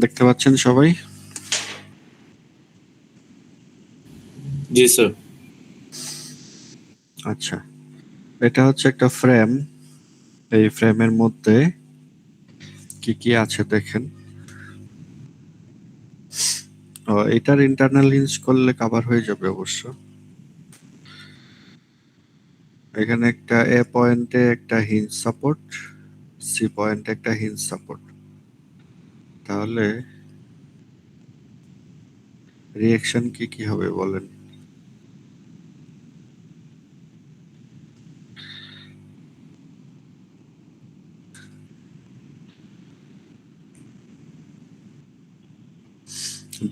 দেখতে পাচ্ছেন সবাই? জি স্যার। আচ্ছা, এটা হচ্ছে একটা ফ্রেম। এই ফ্রেমের মধ্যে কি কি আছে দেখেন। এটার ইন্টারনাল হিঞ্জ করলে কভার হয়ে যাবে অবশ্য। এখানে একটা এ পয়েন্টে একটা হিঞ্জ সাপোর্ট, সি পয়েন্টে একটা হিঞ্জ সাপোর্ট। তাহলে রিঅ্যাকশন কি কি হবে বলেন?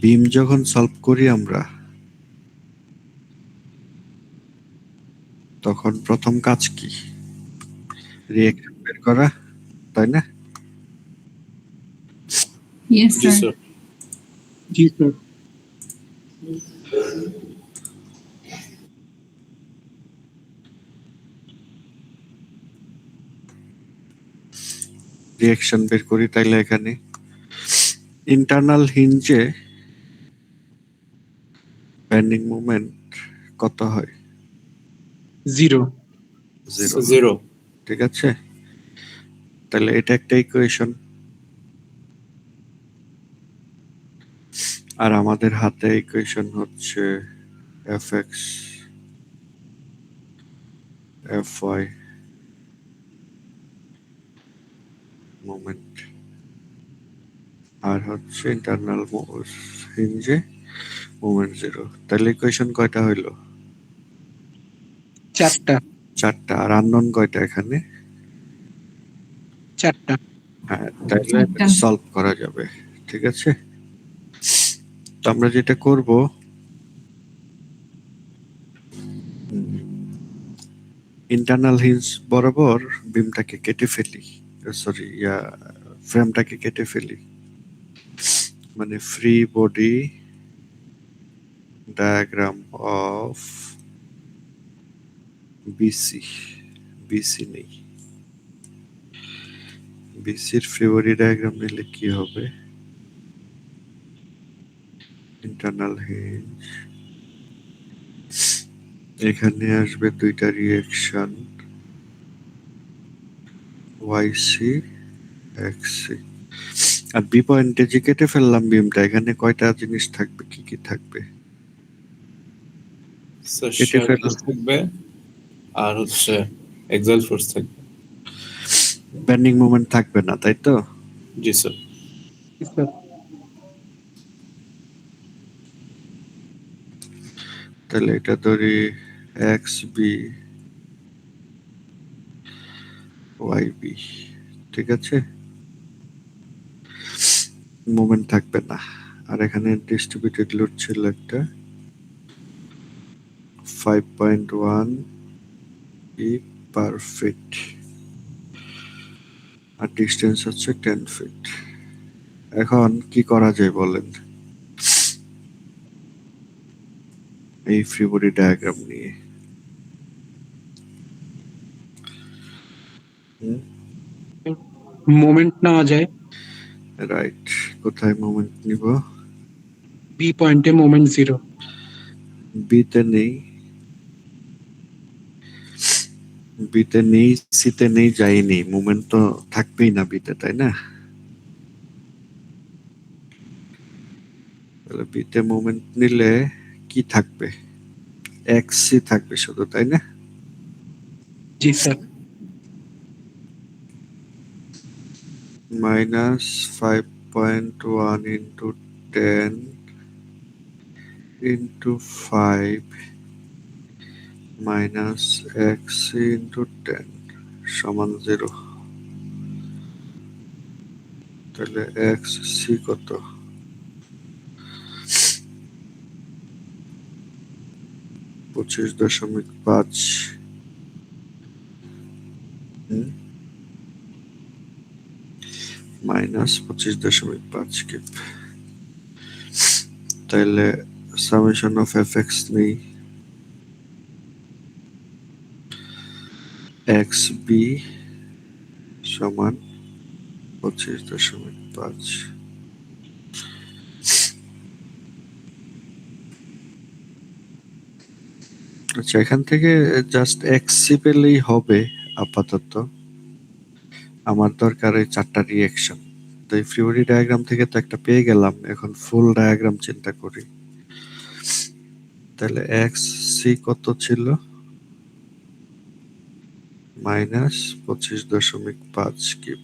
বিম যখন সলভ করি আমরা, তখন প্রথম কাজ কি? রিঅ্যাকশন বের করা, তাই না? Yes, জি sir. স্যার। জি স্যার। রিঅ্যাকশন বের করি, তাইলে এখানে ইন্টারনাল হিঞ্জে বেন্ডিং মোমেন্ট কত হয়? 0। জিরো। ঠিক আছে, তাহলে এটা একটা ইকুয়েশন। আর আমাদের হাতে ইকুয়েশন হচ্ছে fx fy মোমেন্ট, আর হচ্ছে ইন্টারনাল হিঞ্জে মোমেন্ট 0। তাহলে ইকুয়েশন কয়টা হইলো? 4টা। 4টা। আর আননোন কয়টা এখানে? 4টা। হ্যাঁ, তাহলে 4টা। সলভ করা যাবে। ঠিক আছে, তো আমরা যেটা করব, ইন্টারনাল হিঞ্জ বরাবর বিমটাকে কেটে ফেলি, সরি ফ্রেমটাকে কেটে ফেলি। মানে free body diagram of BC. BC নেই, বিসির ফ্রি বডি ডায়াগ্রাম নিলে কি হবে? ইন্টারনাল হিঞ্জ, এখানে আসবে দুইটা রিঅ্যাকশন, ওয়াইসি এক্সি। আর বি পয়েন্টে যে কেটে ফেললাম বিমটা, এখানে কয়টা জিনিস থাকবে, কি কি থাকবে? স্যার কেটে শিয়ার ফেল, ফোর্স থাকবে আর হচ্ছে এক্সাইল ফোর্স থাকবে। বেন্ডিং মোমেন্ট থাকবে না, তাই তো? জি স্যার। স্যার। তাহলে এটা ধরি এক্স বি ওয়াই বি। ঠিক আছে, মোমেন্ট থাকবে না। আর এখানে ডিস্ট্রিবিউটেড লোড ছিল একটা 5.1 ই পার ফিট, আর ডিস্টেন্স হচ্ছে 10 ফিট। এখন কি করা যায় বলেন এই ফ্রি বডি ডায়াগ্রাম নিয়ে? মোমেন্ট নেওয়া যায়। রাইট, কোথায় মোমেন্ট নিব? বি পয়েন্টে মোমেন্ট 0। বিতে নেই, বিতে নেই, সিতে নেই, যাইনি, মোমেন্ট তো থাকবেই না বিতে, তাই না? তাহলে বিতে মোমেন্ট নিলে কি থাকবে? এক্স সি থাকবে শুধু, তাই না? জি sir. Minus 5.1 into 10 into 5 minus X into 10 সমান 0। তাহলে এক্স সি কত? 25.5 মাইনাস 25.5 কিপ। তাহলে সামেশন অফ এফ এক্স নেই, এক্স বি সমান 25.5। আচ্ছা, এখান থেকে জাস্ট এক্সি পেলেই হবে আপাতত। আমার দরকার এই 4টা রিঅ্যাকশন। তো এই ফ্রি বডি ডায়াগ্রাম থেকে তো একটা পেয়ে গেলাম, এখন ফুল ডায়াগ্রাম চিন্তা করি। তাহলে এক্স সি কত ছিল? -25.5 কিপ।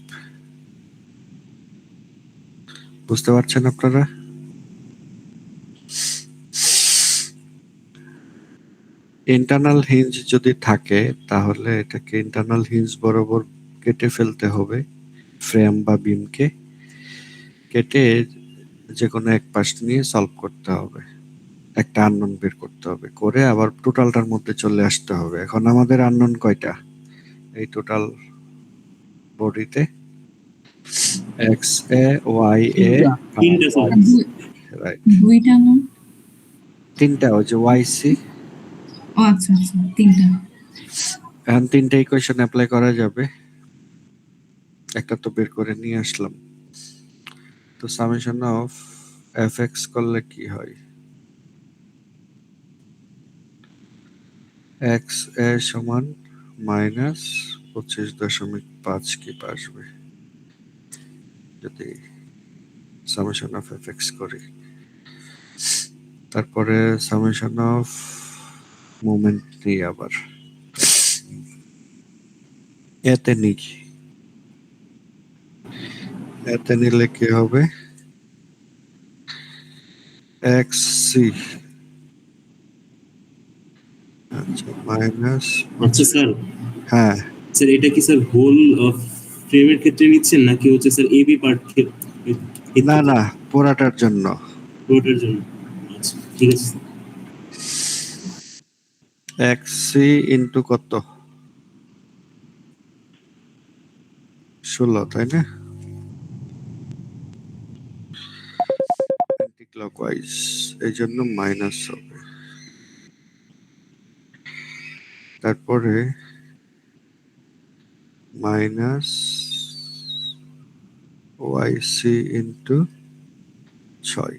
বুঝতে পারছেন আপনারা? ইন্টারনাল হিঞ্জ যদি থাকে তাহলে এটাকে ইন্টারনাল হিঞ্জ বরাবর কেটে ফেলতে হবে, ফ্রেম বা বিমকে কেটে যে কোনো এক পাশ নিয়ে সলভ করতে হবে, একটা আননোন বের করতে হবে, করে আবার টোটালটার মধ্যে চলে আসতে হবে। এখন আমাদের আননোন কয়টা এই টোটাল বডিতে? এক্স এ, ওয়াই এ, তিনটা আর ওয়াই সি। রাইট, দুইটা না? তিনটা। ওই যে ওয়াই সি। ও আচ্ছা আচ্ছা, তিনটা। এখন তিনটা ইকুয়েশন অ্যাপ্লাই করা যাবে, একটা তো বের করে নিয়ে আসলাম। তো সামেশন অফ এফ এক্স করলে কি হয়? এক্স এ সমান -25.5 কিপ আসবে যদি সামেশন অফ এফ এক্স করি। তারপরে সামেশন অফ মোমেন্ট নিই আবার, এতে নিই। এতে নিলে কি হবে? এক্স সি, আচ্ছা, মাইনাস। আচ্ছা স্যার, হ্যাঁ, স্যার এটা কি স্যার হোল অফ ফ্রেমের ক্ষেত্রে নিচ্ছেন নাকি হচ্ছে স্যার এবি পার্ট না না, পুরাটার জন্য। পুরোটার জন্য? আচ্ছা ঠিক আছে স্যার। এক্স সি ইন্টু কত? 16, তাই না? অ্যান্টি ক্লকওয়াইজ, এই জন্য মাইনাস হবে। তারপরে মাইনাস ওয়াই সি ইন্টু 6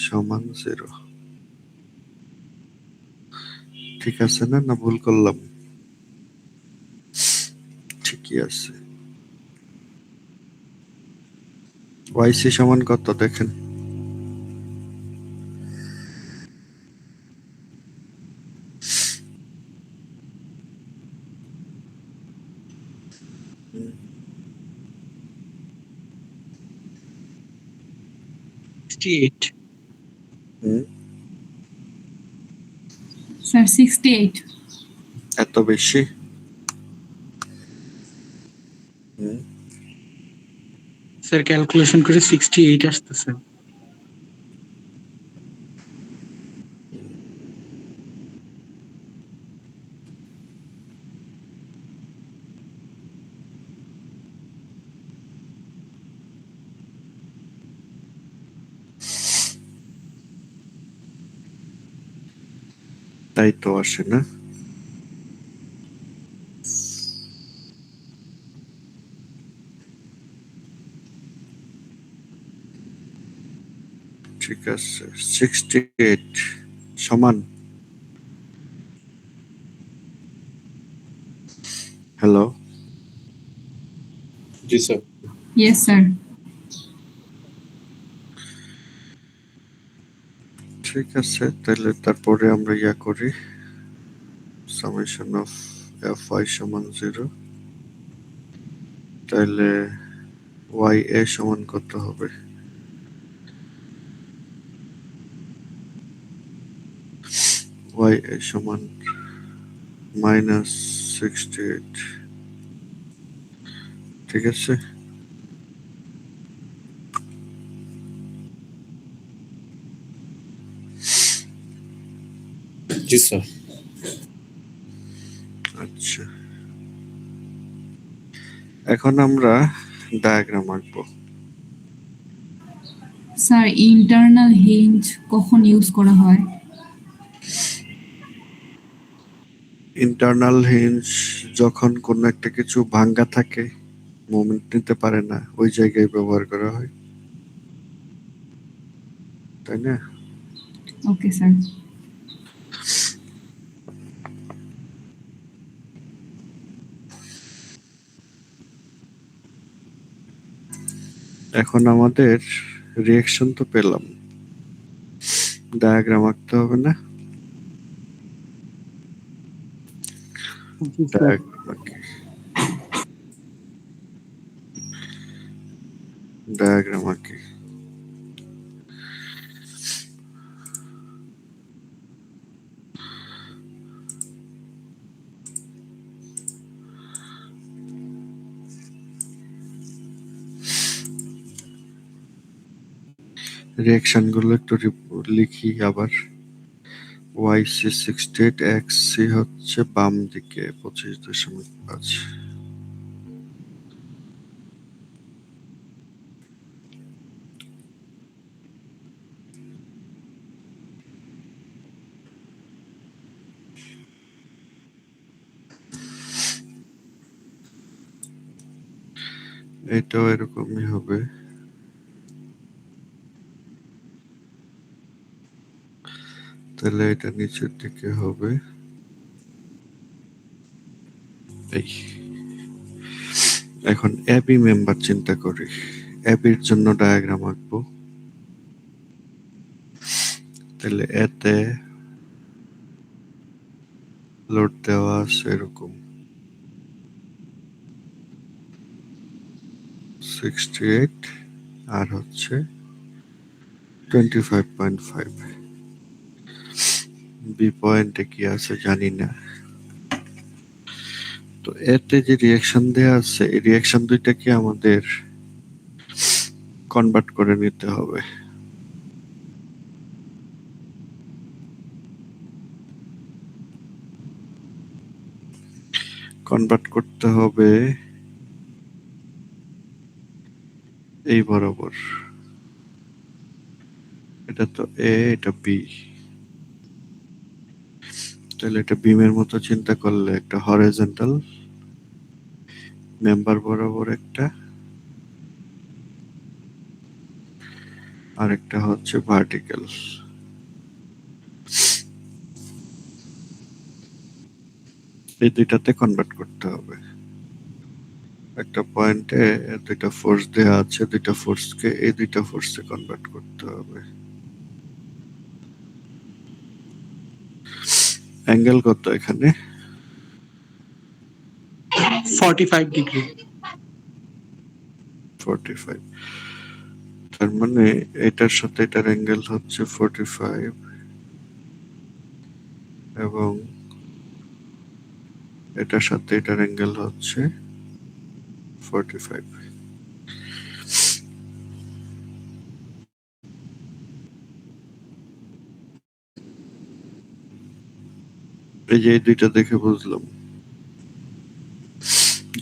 সমান 0। ঠিক আছে না? না ভুল করলাম? ঠিকই আছে। ওয়াই সি সমান কত দেখেন? হুম, স্যার 68। এত বেশি? হুম, স্যার ক্যালকুলেশন করে 68 আসতেছে। তাই তো আসে না? ঠিক আছে, 68 সমান, হ্যালো, জি স্যার। Yes sir. ঠিক আছে। তাহলে তারপরে আমরা ইয়া করি, সামেশন অফ এফ ওয়াই সমান 0। তাহলে ওয়াই এ সমান কত হবে? ওয়াই এ সমান -68। ঠিক আছে। জি স্যার। আচ্ছা, এখন আমরা ডায়াগ্রাম আঁকবো। স্যার ইন্টারনাল হিঞ্জ কখন ইউজ করা হয়? ইন্টারনাল হিঞ্জ যখন কোনো একটা কিছু ভাঙ্গা থাকে, মোমেন্ট নিতে পারে না, ওই জায়গায় ব্যবহার করা হয়, তাই না? Okay sir. এখন আমাদের রিঅ্যাকশন তো পেলাম, ডায়াগ্রাম আঁকতে হবে না? জি স্যার। ডায়াগ্রাম আঁকি, ডায়াগ্রাম আঁকি। রিঅ্যাকশন গুলো একটু লিখি আবার। YC68 XC হচ্ছে বাম দিকে 25.5। এটাও এরকমই হবে। তাহলে এটা নিচের দিকে হবে এই। এখন এবি মেম্বার চিন্তা করি, এবির জন্য ডায়াগ্রাম আঁকবো। তাহলে এতে লোড দেওয়া আছে এরকম 68 আর হচ্ছে 25.5। বি পয়েন্টে কি আছে জানি না। তো এতে যে রিঅ্যাকশন দেয়া আছে, এই রিঅ্যাকশন দুইটাকে আমাদের কনভার্ট করে নিতে হবে। কনভার্ট করতে হবে এই বরাবর। এটা তো এ, এটা বি। তাহলে এটা বিমের মতো চিন্তা করলে একটা হরিজন্টাল মেম্বার বরাবর একটা, আর একটা হচ্ছে ভার্টিক্যাল। এই দুইটাতে কনভার্ট করতে হবে। একটা পয়েন্টে দুইটা ফোর্স দেয়া আছে, দুইটা ফোর্সকে এই দুইটা ফোর্সে কনভার্ট করতে হবে। অ্যাঙ্গেল কত এখানে? 45 ডিগ্রি। 45। তার মানে এটার সাথে এটার অ্যাঙ্গেল হচ্ছে 45 এবং এটার সাথে এটার অ্যাঙ্গেল হচ্ছে 45। এই যে এই দুইটা দেখে বুঝলাম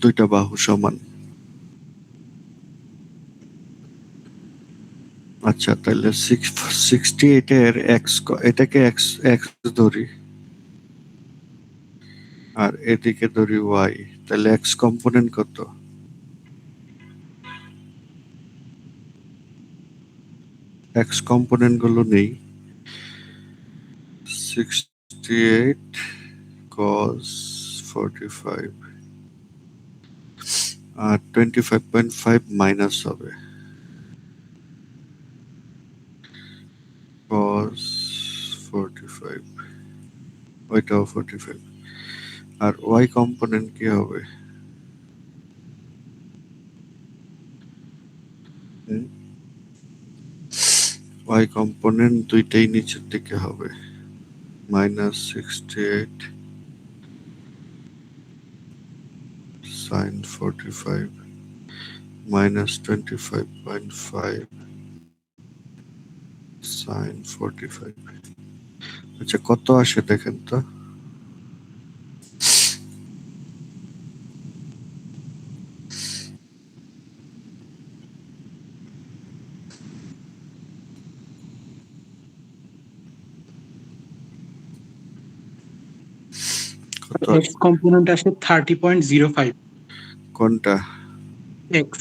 দুইটা বাহু সমান। আচ্ছা, তাহলে 68 এর এক্স, এটাকে এক্স এক্স ধরি আর এদিকে ধরি ওয়াই, তাহলে এক্স কম্পোনেন্ট কত? এক্স কম্পোনেন্ট গুলো নেই। 68 cos 45 আর 25.5 মাইনাস হবে cos 45, ওইটাও 45। আর ওয়াই কম্পোনেন্ট কি হবে? ওয়াই কম্পোনেন্ট দুইটাই নিচের দিকে হবে, মাইনাস 68 sin 45 minus 25.5 sin 45। আচ্ছা, কত আসে দেখেন তো? কত এক্স কম্পোনেন্ট আসে 30.05। কোনটা? এক্স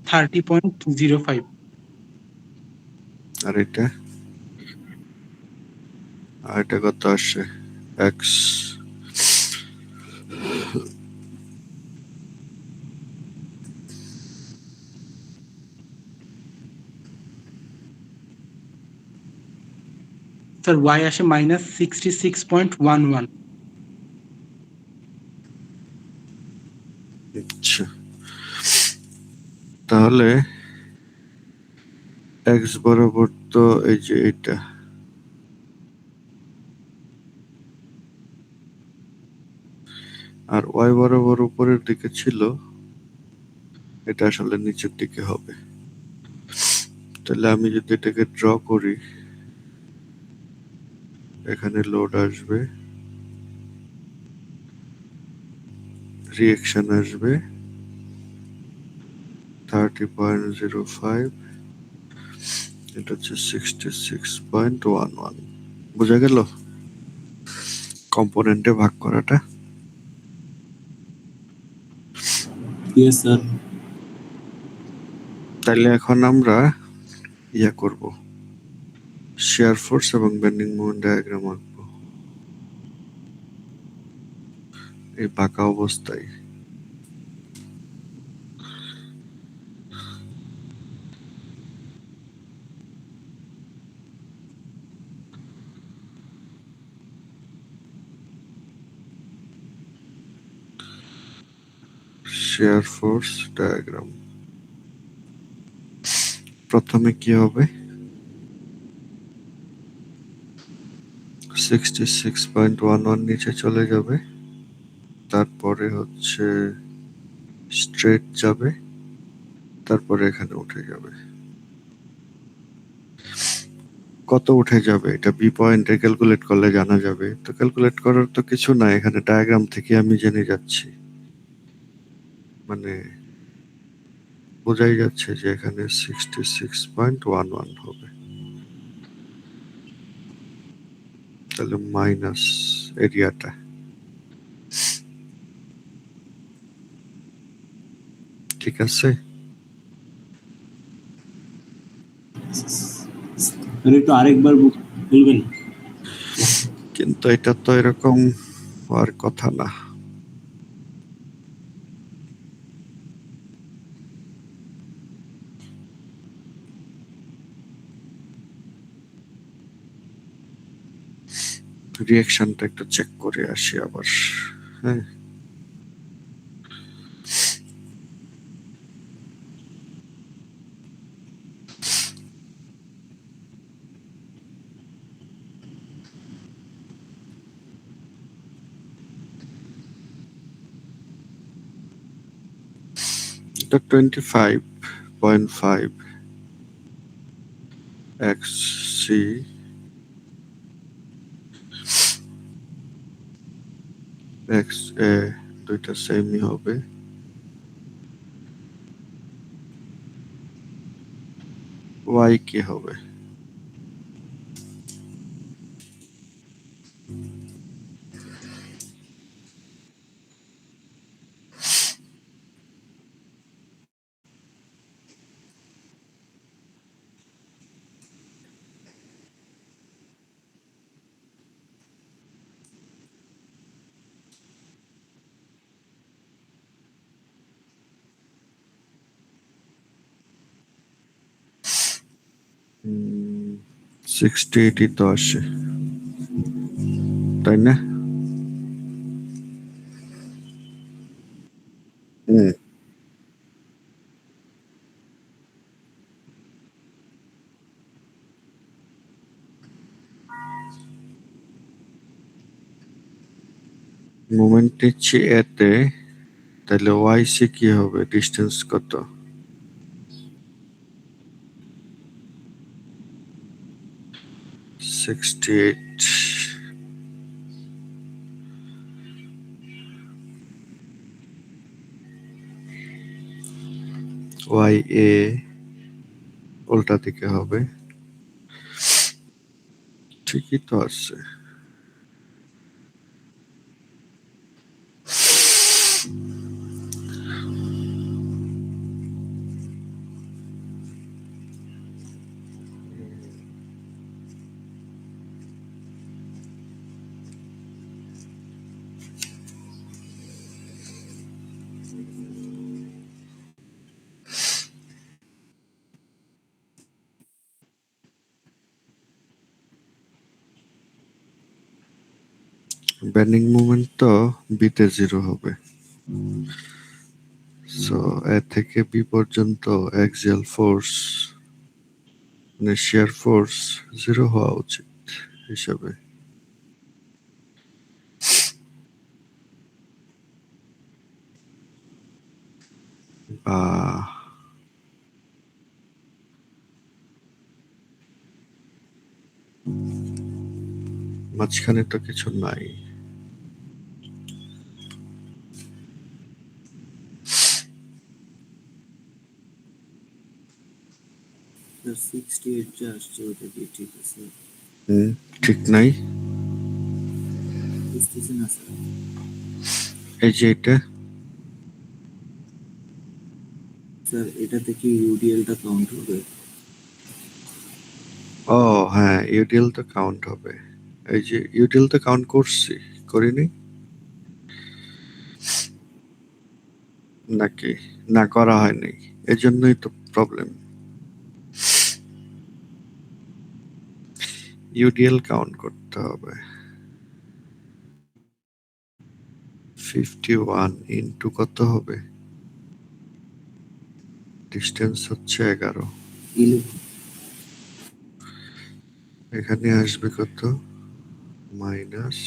30.05। আর এটা? আর এটা কত আসে? এক্স স্যার ওয়াই আসে -66.11। আচ্ছা, তাহলে এক্স বরাবর তো এই যে এটা, আর ওয়াই বরাবর উপরের দিকে ছিল, এটা আসলে নিচের দিকে হবে। তাহলে আমি যদি এটাকে ড্র করি, এখানে লোড আসবে, রিঅ্যাকশন আসবে 30.05, এটা হচ্ছে 66.11। বোঝা গেল কম্পোনেন্টে ভাগ করাটা? Yes sir. তাহলে এখন আমরা ইয়া করব, শিয়ার ফোর্স এবং বেন্ডিং মোমেন্ট ডায়াগ্রাম আঁকবো এই বাঁকা অবস্থায়। শিয়ার ফোর্স ডায়াগ্রাম, প্রথমে কি হবে, 66.11 নিচে চলে যাবে, তারপরে হচ্ছে স্ট্রেট যাবে, তারপরে এখানে উঠে যাবে। কত উঠে যাবে এটা বি পয়েন্টে ক্যালকুলেট করলে জানা যাবে। তো ক্যালকুলেট করার তো কিছু না, এখানে ডায়াগ্রাম থেকে আমি জেনে যাচ্ছি, মানে বোঝাই যাচ্ছে যে এখানে 66.11 হবে। তাহলে মাইনাস এরিয়াটা, ঠিক আছে? স্যার একটু আরেকবার বলবেন? কিন্তু এটা তো এরকম হওয়ার কথা না। রিঅ্যাকশনটা একটু চেক করে আসি আবার। হ্যাঁ, এটা 25.5 এক্স সি এক্স এ, দুইটা সেমই হবে। ওয়াই কি হবে? হুম, 60-80 তো আসে, তাই না? হুম, মোমেন্ট নিচ্ছি এতে, তাহলে ওয়াই সি কি হবে, ডিস্টেন্স কত? 68। ওয়াই এ উল্টা দিকে হবে, ঠিকই তো আছে। বেন্ডিং মোমেন্ট তো বিতে 0 হবে, সো এ থেকে বি পর্যন্ত অ্যাক্সিয়াল ফোর্স মানে শিয়ার ফোর্স 0 হওয়া উচিত হিসাবে। বা মাঝখানে তো কিছু নাই। স্যার 68 যা আসছে ওটা কি ঠিক আছে? ঠিক নাই। বুঝতেছি না স্যার। এই যে এটা স্যার এটাতে কি ইউডিএলটা কাউন্ট হবে? ও হ্যাঁ, ইউডিএল তো কাউন্ট হবে। এই যে ইউডিএল তো কাউন্ট করছি, করিনি নাকি? না, করা হয়নি, এজন্যই তো প্রবলেম। ইউডিএল কাউন্ট করতে হবে। 51 ইন্টু কত হবে? ডিস্টেন্স হচ্ছে 11, এখানে আসবে কত? মাইনাস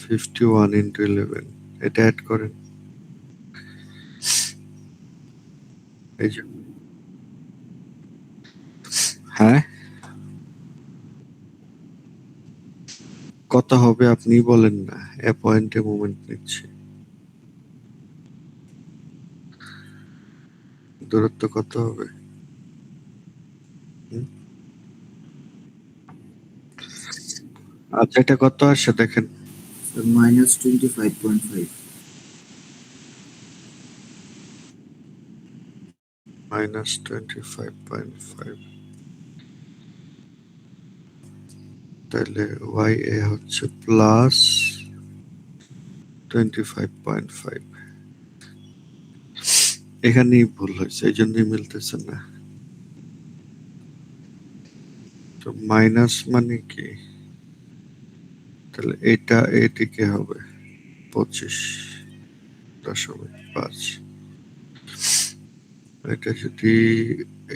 51 ইন্টু 11, এটা অ্যাড করেন। এই যে হ্যাঁ, কত হবে আপনি বলেন না, এ পয়েন্টে মোমেন্ট নিচ্ছি। দূরত্ব কত হবে? হুম? আচ্ছা, এটা কত আসছে দেখেন। স্যার -25.5। -25.5, তাহলে ওয়াই এ হচ্ছে প্লাস 25.5। এখানেই ভুল হয়েছে, এই জন্যই মিলতেছে না। তো মাইনাস মানে কি? তাহলে এটা এদিকে হবে 25.5। এটা যদি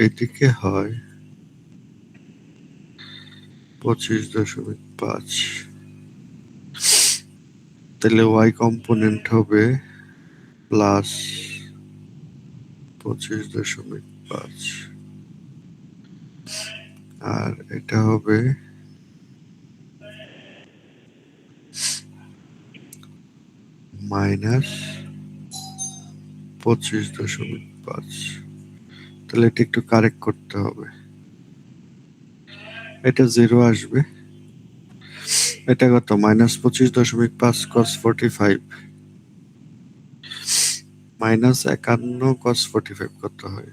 এদিকে হয় 25.5, তাহলে ওয়াই কম্পোনেন্ট হবে প্লাস 25.5, আর এটা হবে মাইনাস 25.5। তাহলে এটা একটু কারেক্ট করতে হবে, এটা 0 আসবে। এটা কত? -25.5 cos 45 -51 cos 45 কত হয়?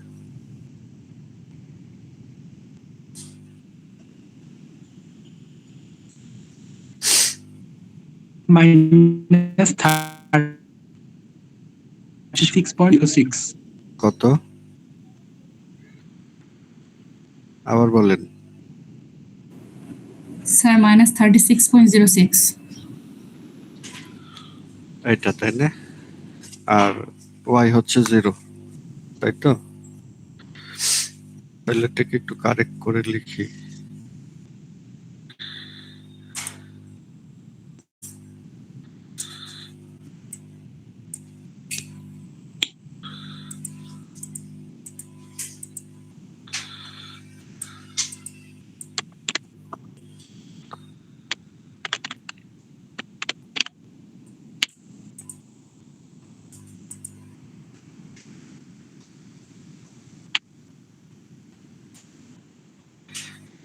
-36.06। কত? আবার বলেন। স্যার -36.06। এটা তাই না? আর ওয়াই হচ্ছে 0, তাই তো? তাহলে এটাকে একটু কারেক্ট করে লিখি।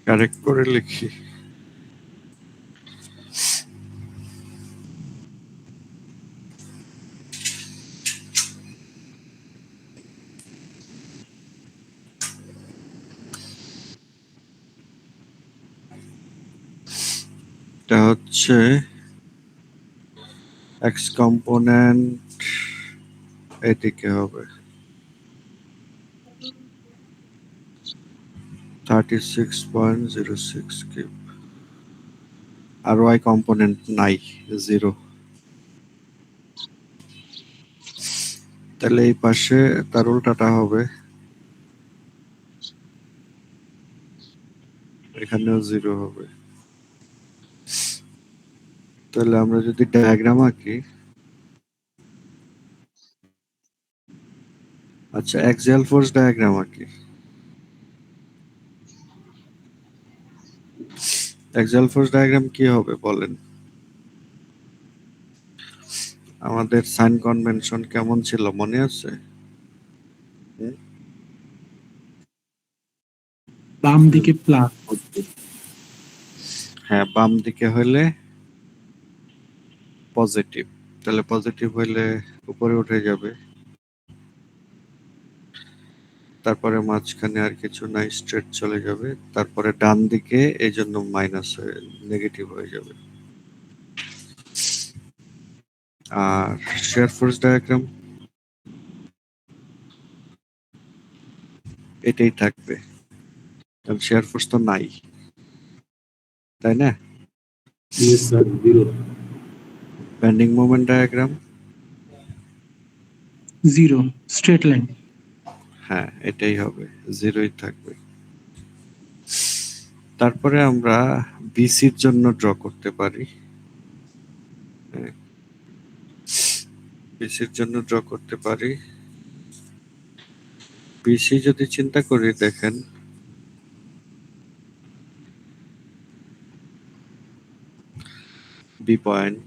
কারেক্ট করে লিখি। এটা হচ্ছে এক্স কম্পোনেন্ট এদিকে হবে 36.06 কিউব, আর ওয়াই কম্পোনেন্ট নাই, 0। তাহলে এই পাশে তার উল্টাটা হবে, এখানেও 0 হবে। তাহলে আমরা যদি ডায়াগ্রাম আঁকি, আচ্ছা অ্যাক্সিয়াল ফোর্স ডায়াগ্রাম আঁকি। অ্যাক্সিয়াল ফোর্স ডায়াগ্রাম কি হবে বলেন? আমাদের সাইন কনভেনশন কেমন ছিল মনে আছে? বাম দিকে প্লাস, হ্যাঁ, বাম দিকে হইলে পজিটিভ, তাহলে পজিটিভ হইলে উপরে উঠে যাবে, তারপরে মাঝখানে আর কিছু নাই, স্ট্রেট চলে যাবে, তারপরে ডান দিকে এই জন্য মাইনাস হয়ে নেগেটিভ হয়ে যাবে। আর শেয়ার ফোর্স ডায়াগ্রাম এটাই থাকবে, কারণ শেয়ার ফোর্স তো নাই, তাই না? Yes sir, 0। Bending moment diagram, 0 straight line. হ্যাঁ এটাই হবে, 0ই থাকবে। তারপরে আমরা বিসির জন্য ড্র করতে পারি, বিসির জন্য ড্র করতে পারি। বিসি যদি চিন্তা করি, দেখেন বি পয়েন্ট,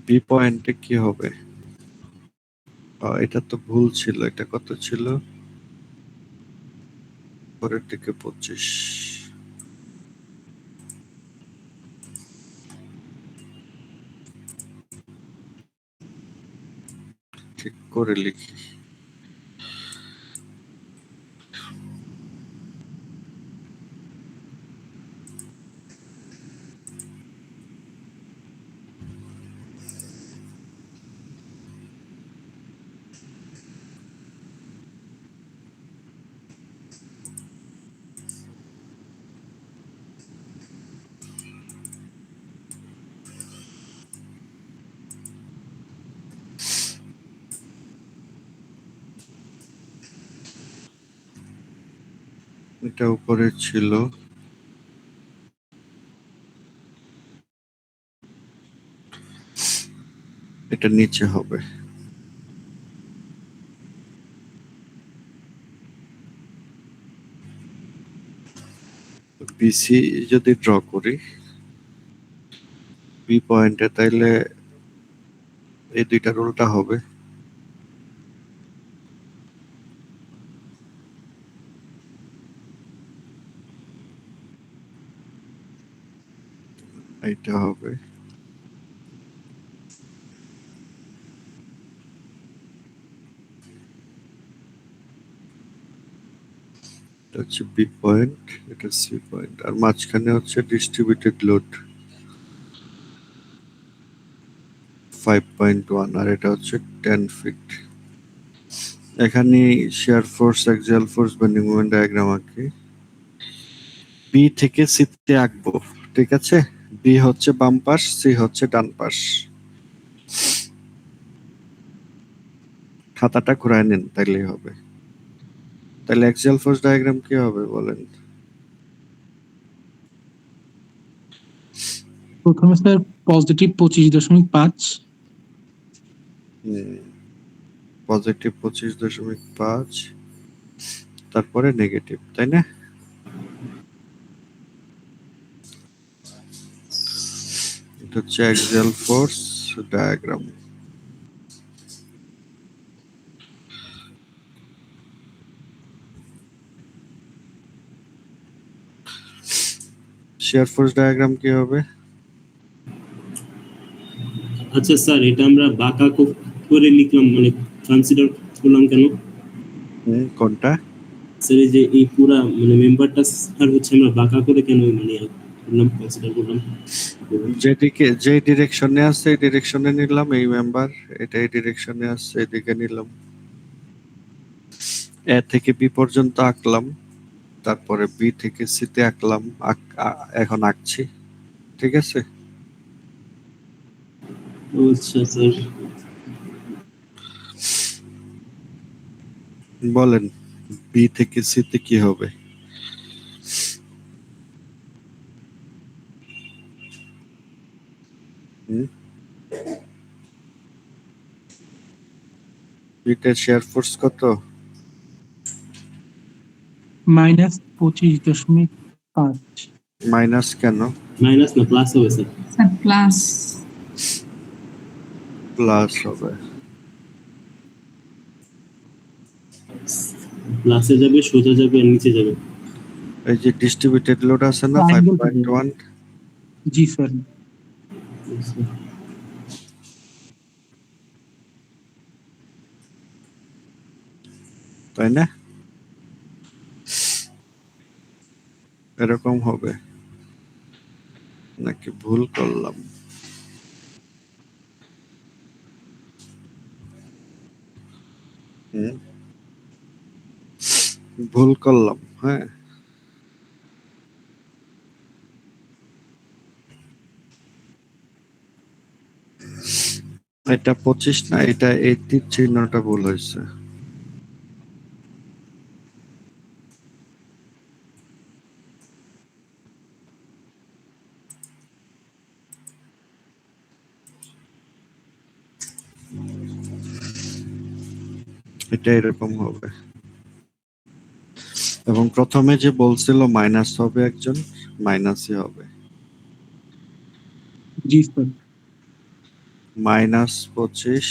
বি পয়েন্টে কি হবে? এটা তো ভুল ছিল, এটা কত ছিল? পরের দিকে 25। ঠিক করে লিখি, এটা উপরে ছিল, এটা নিচে হবে। বিসি যদি ড্র করি বি পয়েন্টে, তাইলে এই দুইটার উল্টা হবে, এইটা হবে। এটা হচ্ছে বি পয়েন্ট, এটা সি পয়েন্ট, আর মাঝখানে হচ্ছে ডিস্ট্রিবিউটেড লোড 5.1, আর এটা হচ্ছে 10 ফিট। এখানে share force, axial force, bending moment diagram আঁকি। বি থেকে সিতে আঁকবো, ঠিক আছে? বি হচ্ছে বাম পাশ, সি হচ্ছে ডান পাশ। খাতাটা ঘুরায় নেন, তাইলেই হবে। তাহলে অ্যাক্সিয়াল ফোর্স ডায়াগ্রাম কি হবে বলেন? প্রথমে স্যার পজিটিভ 25.5, পজিটিভ 25.5, তারপরে নেগেটিভ, তাই না? এটা হচ্ছে axial force diagram. Shear force diagram কি হবে? আচ্ছা স্যার, এটা আমরা বাঁকা করে লিখলাম, মানে কনসিডার করলাম কেন কোনটা? স্যার? এই যে এই পুরা মানে মেম্বারটা স্যার হচ্ছে আমরা বাঁকা করে কেন মানে করলাম, কনসিডার করলাম? যেদিকে যে ডিরেকশনে আছে এই ডিরেকশনে নিলাম এই মেম্বার, এটা এই ডিরেকশনে আছে এদিকে নিলাম। এ থেকে বি পর্যন্ত আঁকলাম, তারপরে বি থেকে সিতে আঁকলাম, এখন আঁকছি, ঠিক আছে? আচ্ছা স্যার, বলেন বি থেকে সিতে কি হবে? হুম? বিটার শেয়ার ফোর্স কত? -25.5। মাইনাস কেন? মাইনাস না প্লাস হবে স্যার। Sir plus. প্লাস হবে। প্লাসে যাবে, সোজা যাবে আর নিচে যাবে। এই যে ডিস্ট্রিবিউটেড লোড আছে না Triangle 5.1, জি স্যার। তাই না? এরকম হবে নাকি ভুল করলাম? হুম? ভুল করলাম, হ্যাঁ। এটা 25 না, এটা এই তীর চিহ্নটা ভুল হয়েছে। এটা এরকম হবে। এবং প্রথমে যে বলছিল মাইনাস হবে, একজন মাইনাসই হবে। জি স্যার। -25,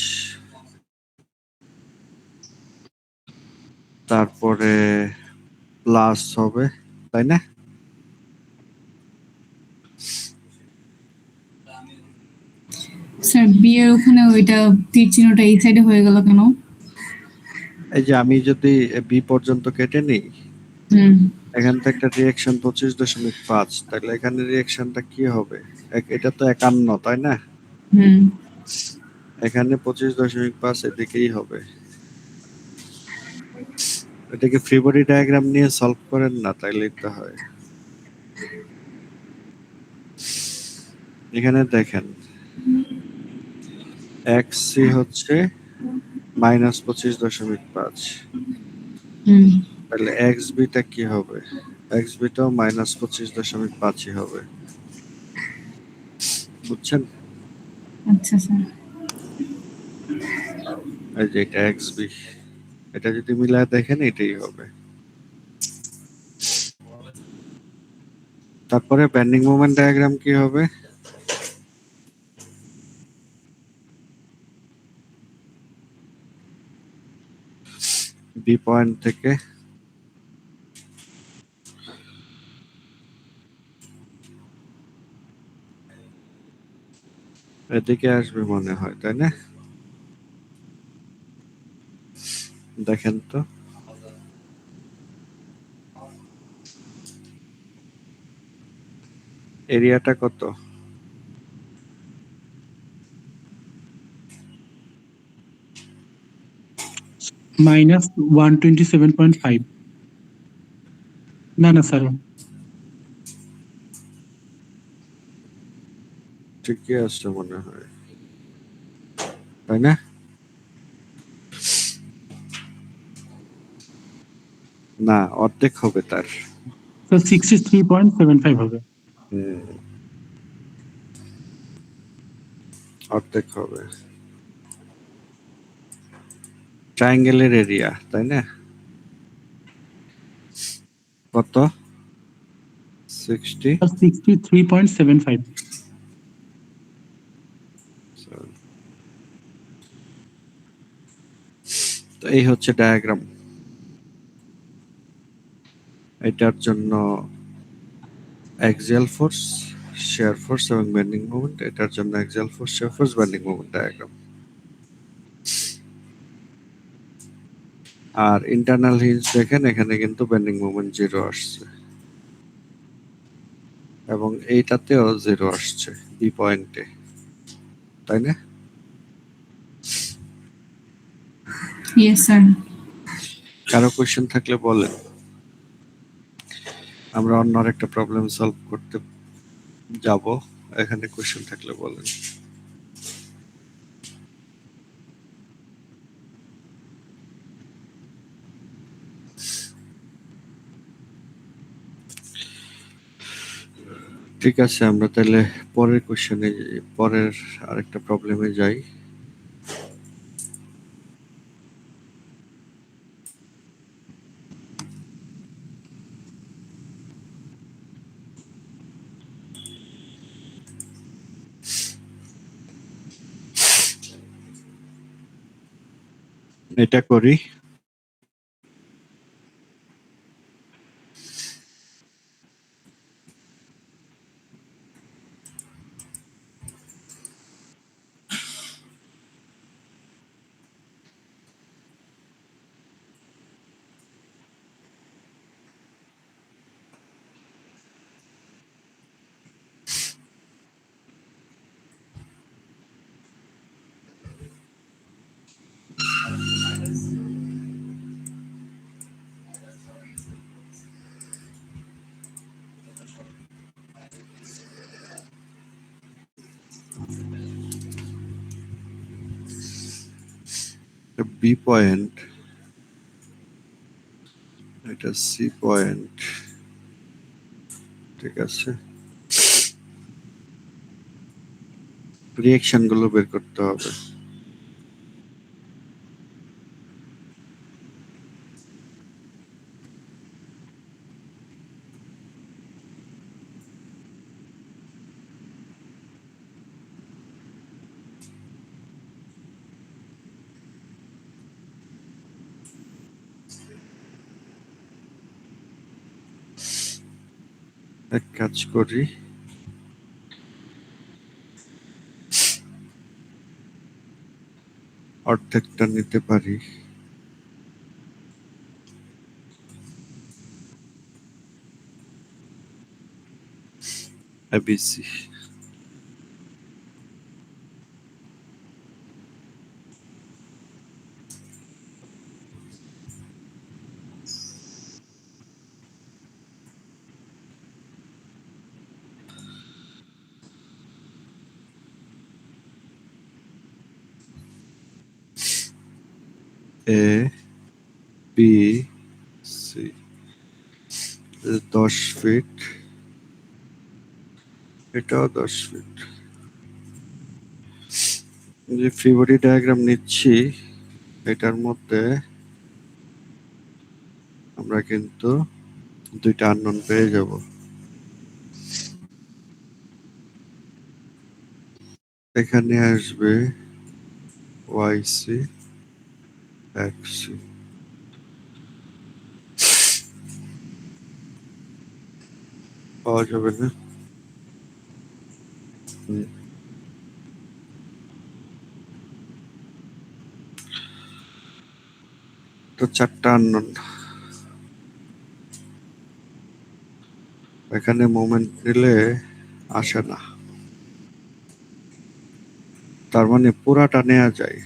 তারপরে প্লাস হবে, তাই না? স্যার বি এর ওখানে ওইটা তীর চিহ্নটা এই সাইডে হয়ে গেল কেন? এই যে আমি যদি বি পর্যন্ত কেটে নিই, হুম। এখান থেকে একটা রিয়াকশন 25.5, তাহলে এখানে রিয়াকশনটা কি হবে? এটা তো 51, তাই না? হুম। এখানে 25.5 এদিকেই হবে। এটাকে ফ্রি বডি ডায়াগ্রাম নিয়ে সলভ করেন না, তাইলেই তো হয়। এখানে দেখেন এক্সি হচ্ছে -25.5, হুম। তাহলে এক্স বিটা কি হবে? এক্স বিটাও -25.5ই হবে, বুঝছেন? আচ্ছা স্যার। এই যে এটা এক্স বি, এটা যদি মিলায় দেখেন এটাই হবে। তারপরে বেন্ডিং মোমেন্ট ডায়াগ্রাম কি হবে? বি পয়েন্ট থেকে এদিকে আসবে মনে হয়, তাই না? দেখেন তো, এরিয়াটা কত? -127.5। না স্যার, ঠিকই আসছে মনে হয়, তাই না? না, অর্ধেক হবে তার। স্যার 63.75 হবে। হুম, অর্ধেক হবে। ট্রায়াঙ্গেলের এরিয়া, তাই না? কত? 60। স্যার 63.75। তো এই হচ্ছে ডায়াগ্রাম। এটার জন্য অ্যাক্সিয়াল ফোর্স, শিয়ার ফোর্স এবং বেন্ডিং মোমেন্ট, এটার জন্য axial force, shear force, bending moment diagram. আর ইন্টারনাল হিঞ্জ দেখেন, এখানে কিন্তু বেন্ডিং মোমেন্ট 0 আসছে এবং এইটাতেও 0 আসছে বি পয়েন্টে, তাই না? Yes sir. কারো কোয়েশ্চেন থাকলে বলেন। আমরা অন্য আরেকটা প্রবলেম সলভ করতে যাব। এখানে কোশ্চেন থাকলে বলেন। ঠিক আছে, আমরা তাহলে পরের কোশ্চেনে, পরের আরেকটা প্রবলেমে যাই। এটা করি। বি পয়েন্ট, এটা সি পয়েন্ট, ঠিক আছে। রিঅ্যাকশন গুলো বের করতে হবে। এক কাজ করি, অর্ধেকটা নিতে পারি। ABC, A B C, 10 fit, এটাও 10 ফিট। যে ফ্রি বডি ডায়াগ্রাম নিচ্ছি, এটার মধ্যে আমরা কিন্তু দুইটা আননোন পেয়ে যাব। এখানে আসবে ওয়াইসি, এক্সি। পাওয়া যাবে না? তো 4টা আননোন। এখানে মোমেন্ট নিলে আসে না, তার মানে পুরাটা নেওয়া যায়।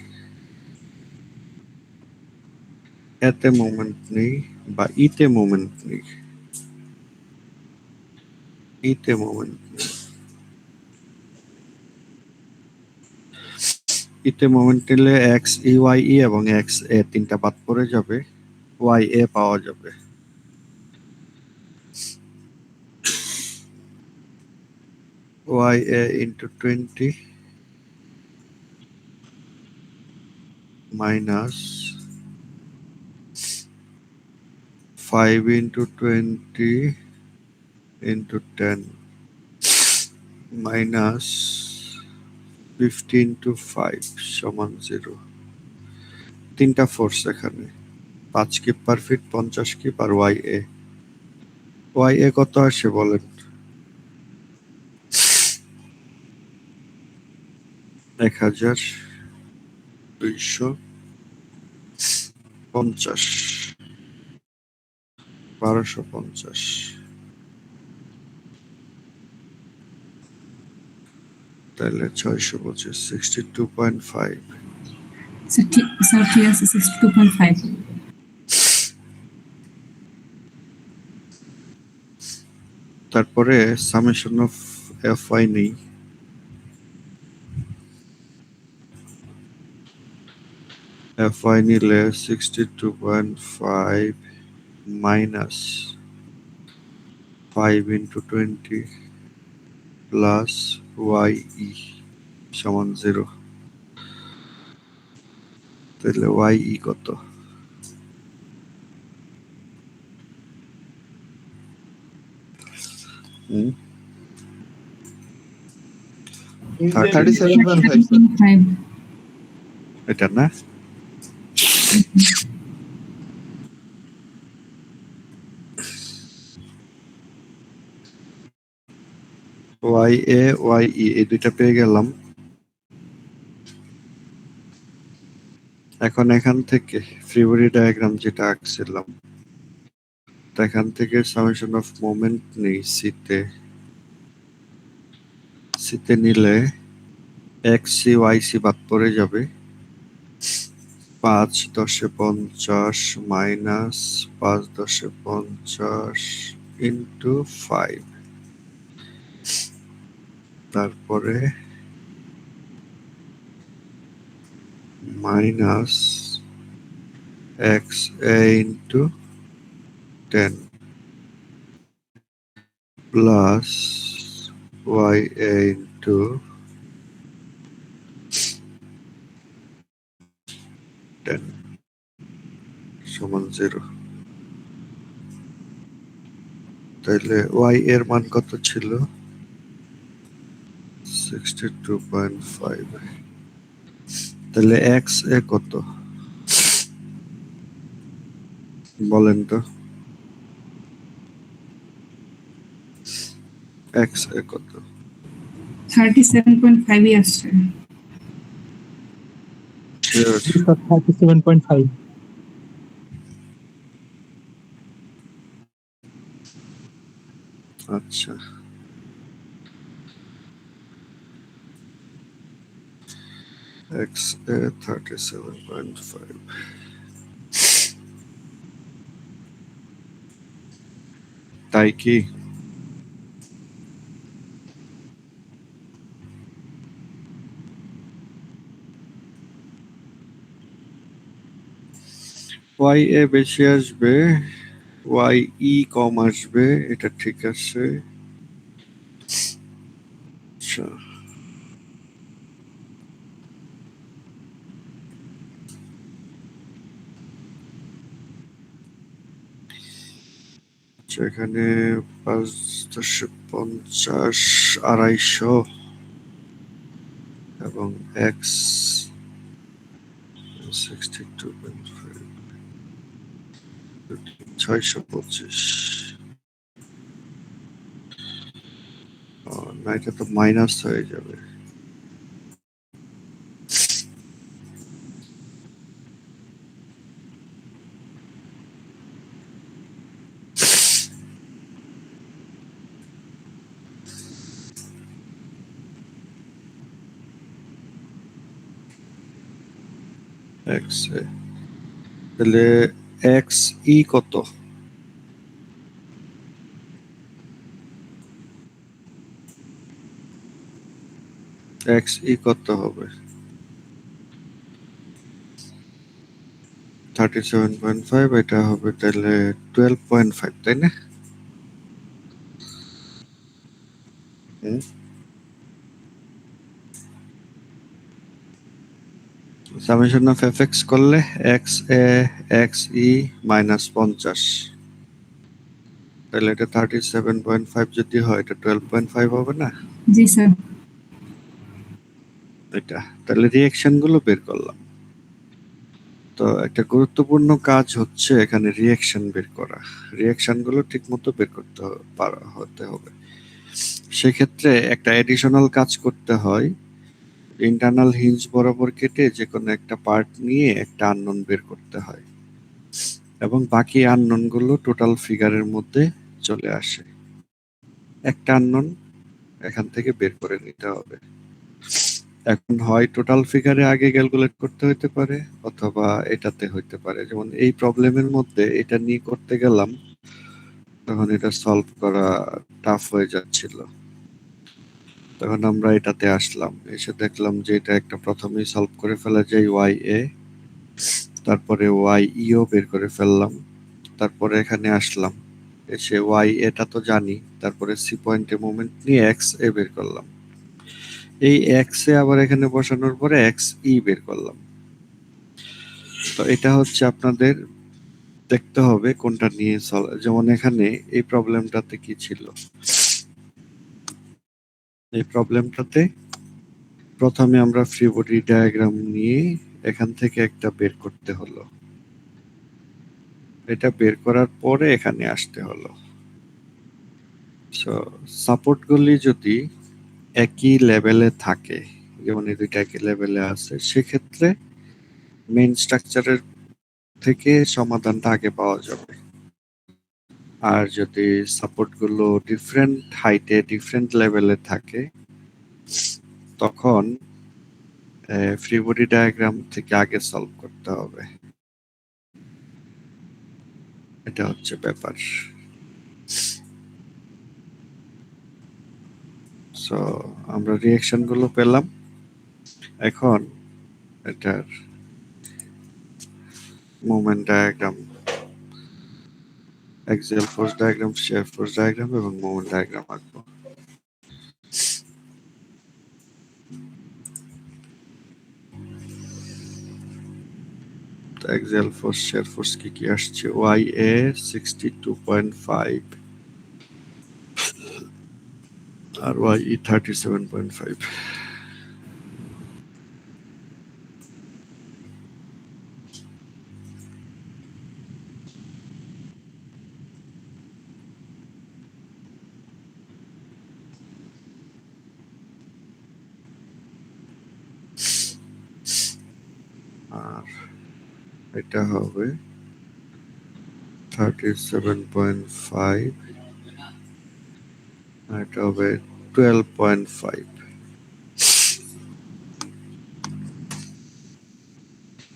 এতে মোমেন্ট নেই বা ইতে মোমেন্ট নেই, ইতে মোমেন্ট নেই। ইতে মোমেন্ট নিলে এক্স ই, ওয়াই ই এবং এক্স এ তিনটা বাদ পড়ে যাবে, ওয়াই এ পাওয়া যাবে। Y A into 20 minus 5 into 20 into 10 minus 50 into 5 সমান 0। তিনটা ফোর্স এখানে, 5 কিপ পার ফিট, 50 কিপ আর ওয়াই এ। ওয়াই এ কত আসে বলেন? 1250, 1250, তাহলে 625, 62.5। স্যার ঠিক আছে, 62.5। তারপরে সামেশন অফ এফ ওয়াই নেই। এফ ওয়াই নিলে 62.5 minus 5 into 20 plus Y E সমান 0। তাহলে ওয়াই ই কত? হুম, 37.5 স্যার। 37.5 এটা না? ওয়াই এ ওয়াই ই এই দুইটা পেয়ে গেলাম। এখন এখান থেকে ফ্রি বডি ডায়াগ্রাম যেটা আঁকছিলাম, তো এখান থেকে সামেশন অফ মোমেন্ট নেই সিতে। সিতে নিলে এক্স সি ওয়াই সি বাদ পড়ে যাবে। 5 10 50 মাইনাস 5 10 50 ইন্টু 5, তারপরে minus x A into 10 plus Y A into 10 সমান 0। তাহলে ওয়াই এর মান কত ছিল? 62.5। তাহলে এক্স এ কত বলেন তো? এক্স এ কত? 37.5 আসছে। Sure. 37.5. আচ্ছা, এক্স এ 37.5। তাই কি? ওয়াই এ বেশি আসবে, ওয়াই ই কম আসবে, এটা ঠিক আছে। আচ্ছা, এখানে 5 10 50 250 এবং এক্স 62.5 625। না, এটা তো মাইনাস হয়ে যাবে। এক্স এ তাহলে এক্স ই কত? এক্স ই কত হবে? 37.5, এটা হবে তাহলে 12.5, তাই না? সামেশন অফ এফ এক্স করলে এক্স এ এক্স ই মাইনাস 50, তাহলে এটা 37.5 যদি হয় এটা 12.5 হবে না? জি স্যার। এটা তাহলে রিঅ্যাকশন গুলো বের করলাম। তো একটা গুরুত্বপূর্ণ কাজ হচ্ছে এখানে রিঅ্যাকশন বের করা। রিঅ্যাকশন গুলো ঠিক মতো বের করতে হতে হবে। সেক্ষেত্রে একটা এডিশনাল কাজ করতে হয়, ইন্টারনাল হিঞ্জ বরাবর কেটে যে কোনো একটা পার্ট নিয়ে একটা আননোন বের করতে হয় এবং বাকি আননোন গুলো টোটাল ফিগারের মধ্যে চলে আসে। একটা আননোন এখান থেকে বের করে নিতে হবে। এখন হয় টোটাল ফিগারে আগে ক্যালকুলেট করতে হতে পারে অথবা এটাতে হইতে পারে। যেমন এই প্রবলেমের মধ্যে এটা নিয়ে করতে গেলাম তখন এটা সলভ করা টাফ হয়ে যাচ্ছিল। তখন আমরা এটাতে আসলাম, এসে দেখলাম যে এটা একটা প্রথমেই সলভ করে ফেলা যায় ওয়াই এ, তারপরে ওয়াই ইও বের করে ফেললাম, তারপরে এখানে আসলাম, এসে ওয়াই এটা তো জানি, তারপরে সি পয়েন্টে মোমেন্ট নিয়ে এক্স এ বের করলাম, এই এক্স এ আবার এখানে বসানোর পরে এক্স ই বের করলাম। তো এটা হচ্ছে আপনাদের দেখতে হবে কোনটা নিয়ে সলভ। যেমন এখানে এই প্রবলেমটাতে কি ছিল, এই প্রবলেমটাতে প্রথমে আমরা ফ্রি বডি ডায়াগ্রাম নিয়ে এখান থেকে একটা বের করতে হলো, এটা বের করার পরে এখানে আসতে হলো। সো সাপোর্ট গুলি যদি একই লেভেলে থাকে, যেমন এই দুইটা একই লেভেলে আছে, সেক্ষেত্রে মেইন স্ট্রাকচারের থেকে সমাধানটা আগে পাওয়া যাবে। আর যদি সাপোর্ট গুলো ডিফারেন্ট হাইটে ডিফারেন্ট লেভেলে থাকে, তখন ফ্রি বডি ডায়াগ্রাম থেকে আগে সলভ করতে হবে। এটা হচ্ছে ব্যাপার। সো আমরা রিঅ্যাকশন গুলো পেলাম, এখন এটার moment diagram, axial force diagram, shear force diagram এবং মোমেন্ট ডায়াগ্রাম আঁকবো। অ্যাক্সিয়াল ফোর্স, শিয়ার ফোর্স কি আসছে, Y A 62.5 R Y E 37.5। আর এটা হবে 37.5, আর এটা হবে 12.5।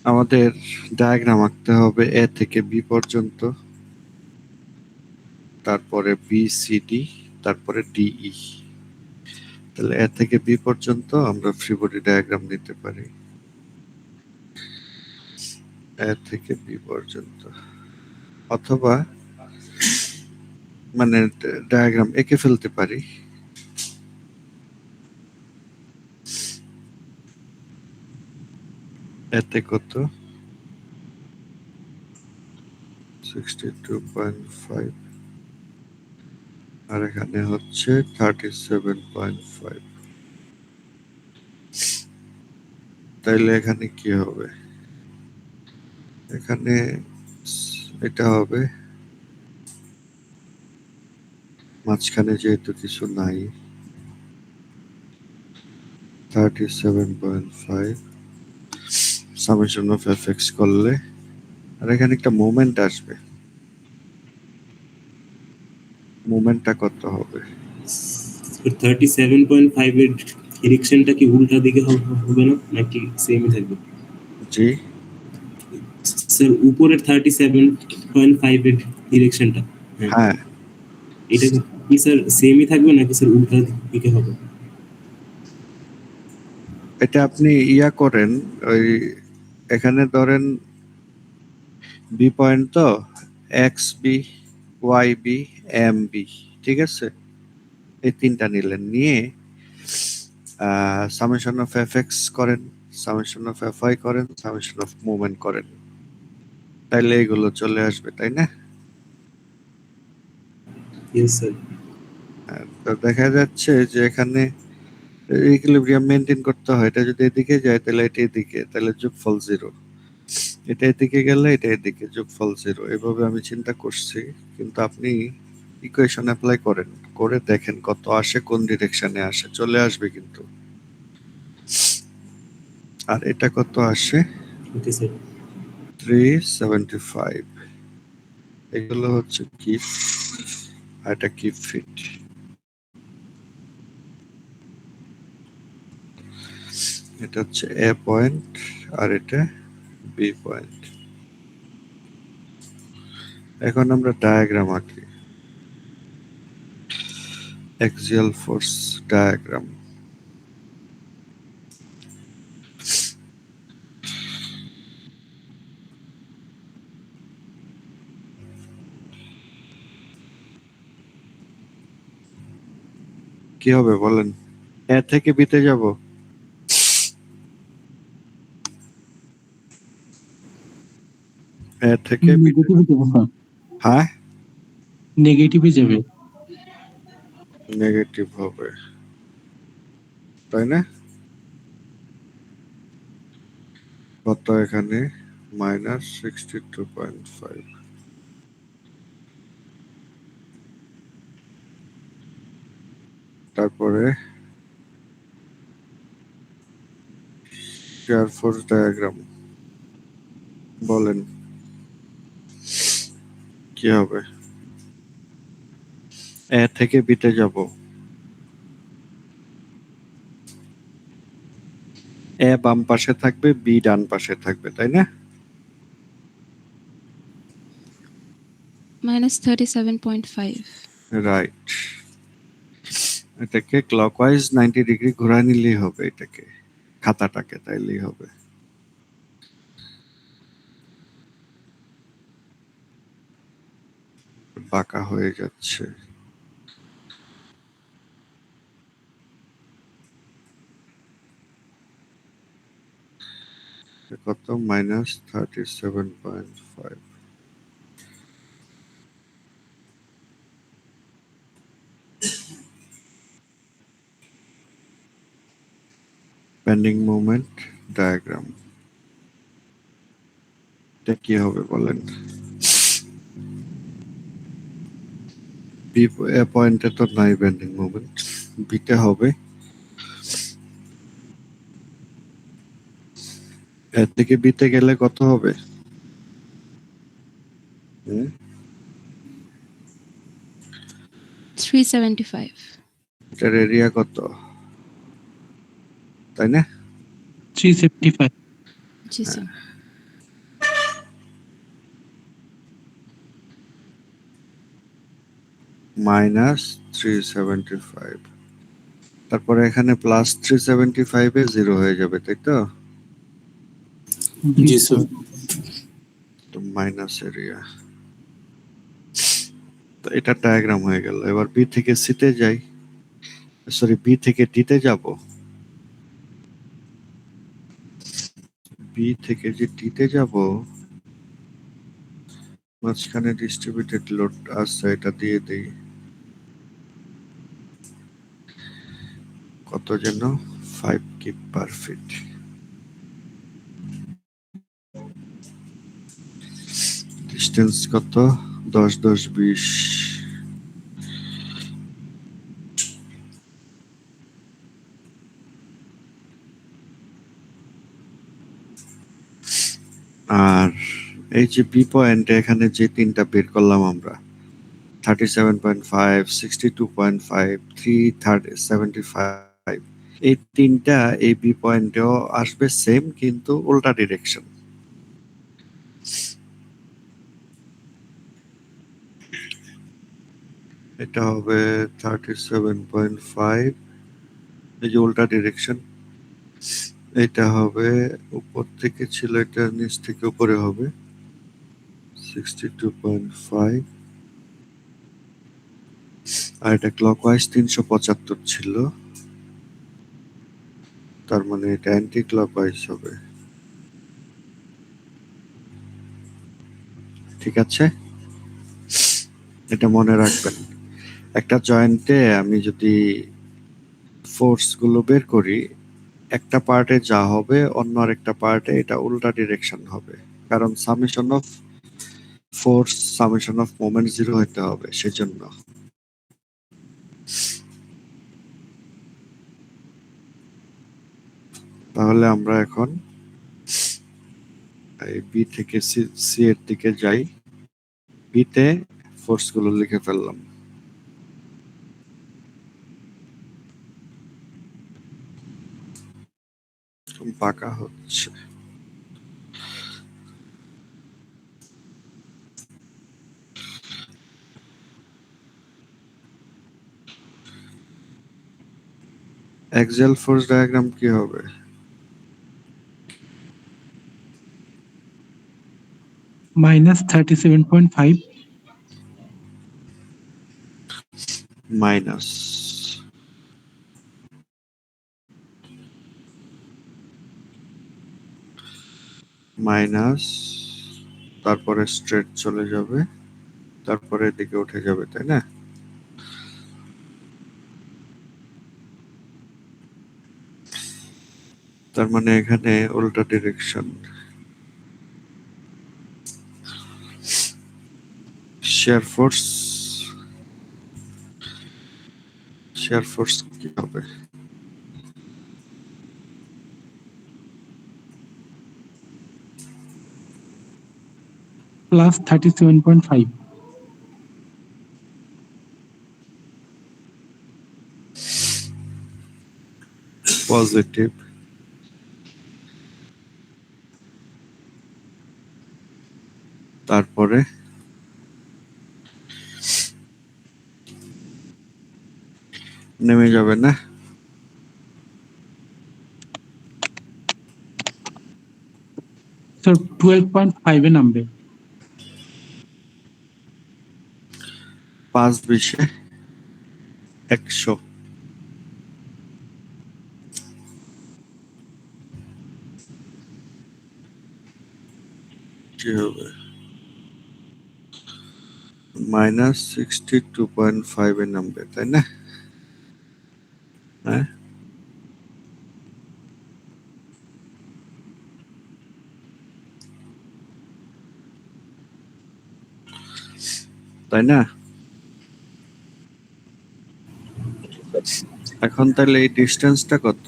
আমাদের ডায়াগ্রাম আঁকতে হবে এ থেকে বি পর্যন্ত, তারপরে বি সি ডি, তারপরে ডিই। তাহলে এ থেকে বি পর্যন্ত আমরা ফ্রি বডি ডায়াগ্রাম নিতে পারি, এ থেকে বি পর্যন্ত, অথবা মানে ডায়াগ্রাম এঁকে ফেলতে পারি। এতে কত, 62.5 আর এখানে হচ্ছে 37.5। তাইলে এখানে কি হবে, এখানে এটা হবে, মাঝখানে যেহেতু কিছু নাই, 37.5 সামেশন অফ এফএক্স করলে, আর এখানে একটা মোমেন্ট আসবে, মোমেন্টটা কত হবে, 37.5 এর ডিরেকশনটা কি উল্টা দিকে হবে না নাকি সেমই থাকবে? জি স্যার উপরের 37.5 এর ডিরেকশনটা, হ্যাঁ, এটা কি স্যার সেমই থাকবে নাকি স্যার উল্টা দিকে হবে? এটা আপনি ইয়া করেন, ওই এখানে ধরেন বি পয়েন্ট, তো X B, Y B, M B, ঠিক আছে, এই তিনটা নিলেন, নিয়ে সামেশন অফ এফ এক্স করেন, সামেশন অফ এফ আই করেন, সামেশন অফ মুভমেন্ট করেন, তাইলে এগুলো চলে আসবে, তাই না? Yes sir. তো দেখা যাচ্ছে যে এখানে ইকুইলিব্রিয়াম মেনটেন করতে হয়, এটা যদি এদিকে যায় তাহলে এটা এদিকে, তাহলে যোগফল 0, এটা এদিকে গেলে এটা এদিকে, যোগফল 0। এভাবে আমি চিন্তা করছি, কিন্তু আপনি ইকুয়েশন অ্যাপ্লাই করেন, করে দেখেন কত আসে, কোন ডিরেকশনে আসে, চলে আসবে কিন্তু। আর এটা কত আসে, ওকে স্যার। 375। এগুলো হচ্ছে কিপ, আর এটা কিপ ফিট। এটা হচ্ছে এ পয়েন্ট আর এটা বি পয়েন্ট। এখন আমরা ডায়াগ্রাম আঁকি। axial force diagram. কি হবে বলেন? এ থেকে বিতে যাব? এ থেকে নেগেটিভে যাবে স্যার, হ্যাঁ নেগেটিভে যাবে। নেগেটিভ হবে, তাই না? কত এখানে? -62.5। তারপরে shear force diagram বলেন কি হবে? এ থেকে বিতে যাব, এ বাম পাশে থাকবে, বি ডান পাশে থাকবে, তাই না? -37.5. রাইট। এটাকে ক্লকওয়াইজ 90 ডিগ্রি ঘোরা নিলেই হবে, এটাকে খাতাটাকে, তাইলেই হবে। বাঁকা হয়ে যাচ্ছে। কত? -37.5। বেন্ডিং মোমেন্ট ডায়াগ্রাম, এটা কি হবে বলেন? বি পয়েন্টে তো নাই বেন্ডিং মোমেন্ট, বিতে হবে। এর থেকে বিতে গেলে কত হবে? 375. এটার এরিয়া কত, তাই না? 375। জি স্যার। -375। তারপরে এখানে +375 এ 0 হয়ে যাবে, তাই তো? জি স্যার। তো মাইনাস এরিয়া, তো এটা ডায়াগ্রাম হয়ে গেল। এবার বি থেকে সিতে যাই, সরি বি থেকে ডিতে যাব। বি থেকে যে ডিতে যাব, মাঝখানে ডিস্ট্রিবিউটেড লোড আছে, এটা দিয়ে দেই। কত যেন? 5 কিপ পার ফিট। ডিস্টেন্স কত? 10 10 20। আর এই যে বি পয়েন্টে এখানে যে তিনটা বের করলাম আমরা, 37.5, 62.5, 375, এই তিনটা এই বি পয়েন্টেও আসবে সেম, কিন্তু উল্টা ডিরেকশন। এটা হবে 37.5, এই যে উল্টা ডিরেকশন। এটা হবে উপর থেকে ছিল, এটা নিচ থেকে উপরে হবে 62.5। আর এটা ক্লকওয়াইজ 375 ছিল, তার মানে এটা অ্যান্টি ক্লকওয়াইজ হবে। ঠিক আছে, এটা মনে রাখবেন। একটা জয়েন্টে আমি যদি ফোর্স গুলো বের করি, একটা পার্টে যা হবে অন্য আরেকটা পার্টে এটা উল্টা ডিরেকশন হবে, কারণ summation of force summation of moment 0 হতে হবে, সেজন্য। তাহলে আমরা এখন এই বি থেকে সি এর দিকে যাই। বিতে ফোর্স গুলো লিখে ফেললাম। বাঁকা হচ্ছে। অ্যাক্সিয়াল ফোর্স ডায়াগ্রাম কি হবে? -37.5 মাইনাস মাইনাস তারপরে স্ট্রেট চলে যাবে, তারপরে এদিকে উঠে যাবে, তাই না? তার মানে এখানে উল্টা ডিরেকশন। শেয়ার ফোর্স কি হবে? +37.5 পজিটিভ। তারপরে নেমে যাবে না? স্যার 12.5 এ নামবে। 5-20 100। কি হবে? -62.5 এ নামবে, তাই না? হ্যাঁ, তাই না? এখন তাহলে এই ডিস্টেন্সটা কত?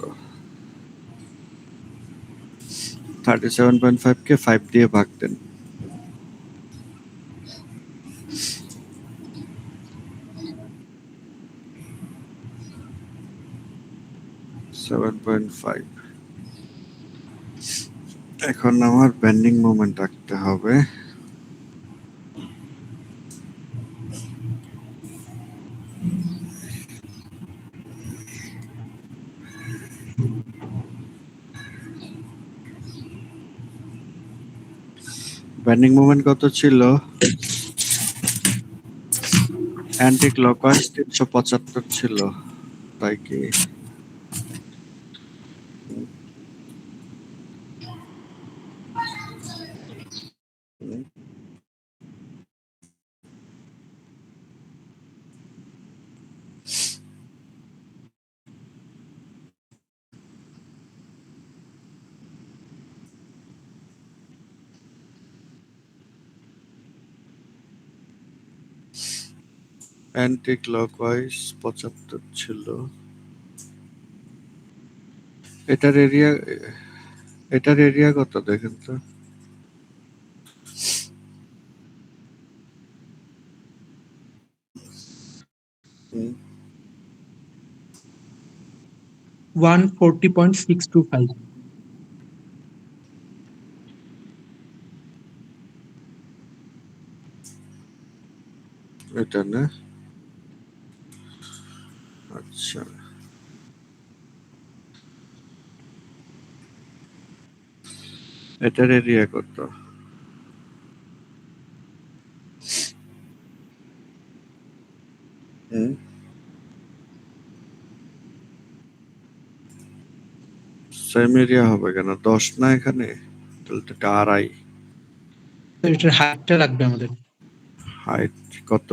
37.5 কে 5 দিয়ে ভাগ দেন। 7.5। এখন আমার বেন্ডিং মোমেন্ট রাখতে হবে। বেন্ডিং মোমেন্ট কত ছিল? অ্যান্টি ক্লকওয়াইজ 375 ছিল, তাই কি? অ্যান্টি ক্লকওয়াইজ 75 ছিল। এটার এরিয়া কত দেখেন তো? হুম, 140.625 এটা না? আচ্ছা, এটার এরিয়া কত? হুম, সেম এরিয়া হবে কেন? 10 না এখানে? তাহলে তো এটা আড়াই। তো এটার হাইটটা লাগবে আমাদের। হাইট কত?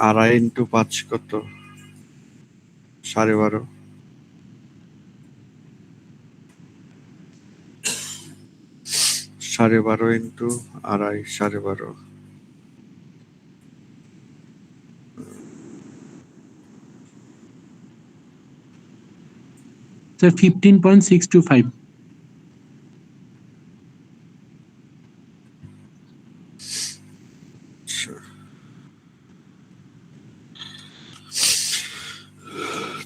আড়াই ইন্টু 5 কত? 12.5। 12.5 ইন্টু আড়াই 12.5। স্যার 15.625 আচ্ছা,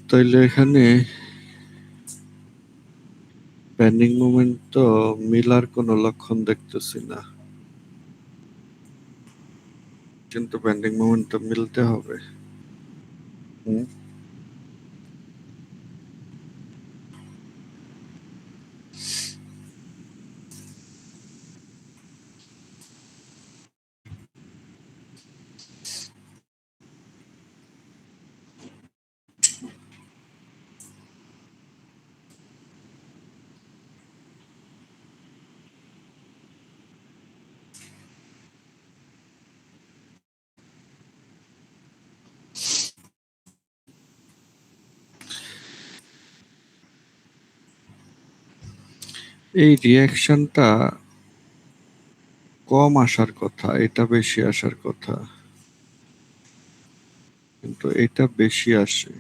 তাইলে এখানে বেন্ডিং মোমেন্ট তো মিলার কোনো লক্ষণ দেখতেছি না, কিন্তু বেন্ডিং মোমেন্ট তো মিলতে হবে। হুম, এই রিয়াকশনটা কম আসার কথা, এটা বেশি আসার কথা, কিন্তু এটা বেশি আসে।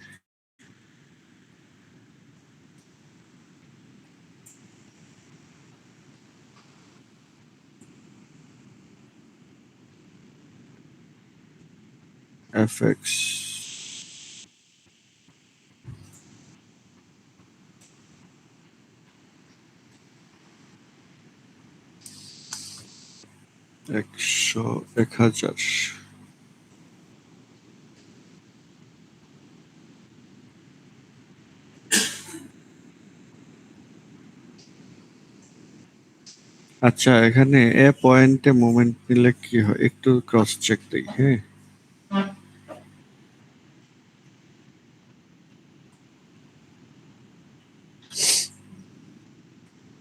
এফএক্স একশো 1000। আচ্ছা, এখানে এ পয়েন্টে মোমেন্ট নিলে কি হয় একটু ক্রস চেক দিই। হ্যাঁ,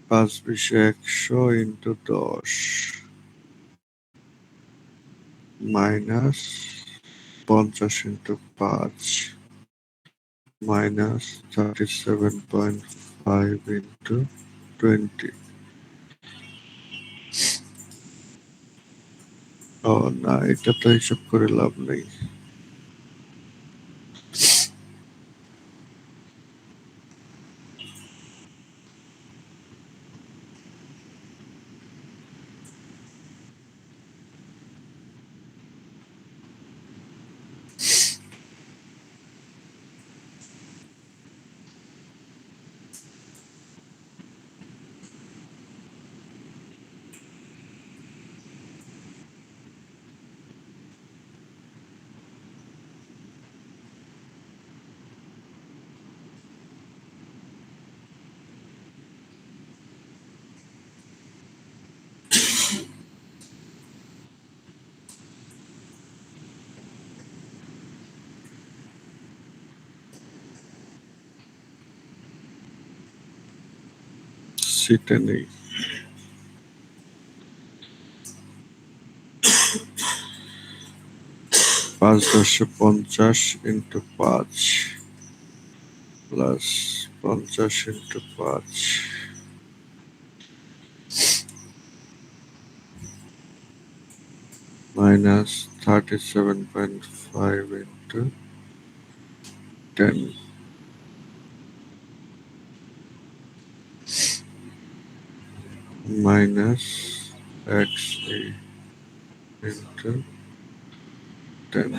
পাঁচ 100 into 10 minus 50 into 5 minus 37.5 into 20। ও না, এটা তো হিসাব করে লাভ নেই। সেটা নেই। পাঁচ 10 into 5 plus 50 into 5 minus 37.5 into 10 minus XA into 10।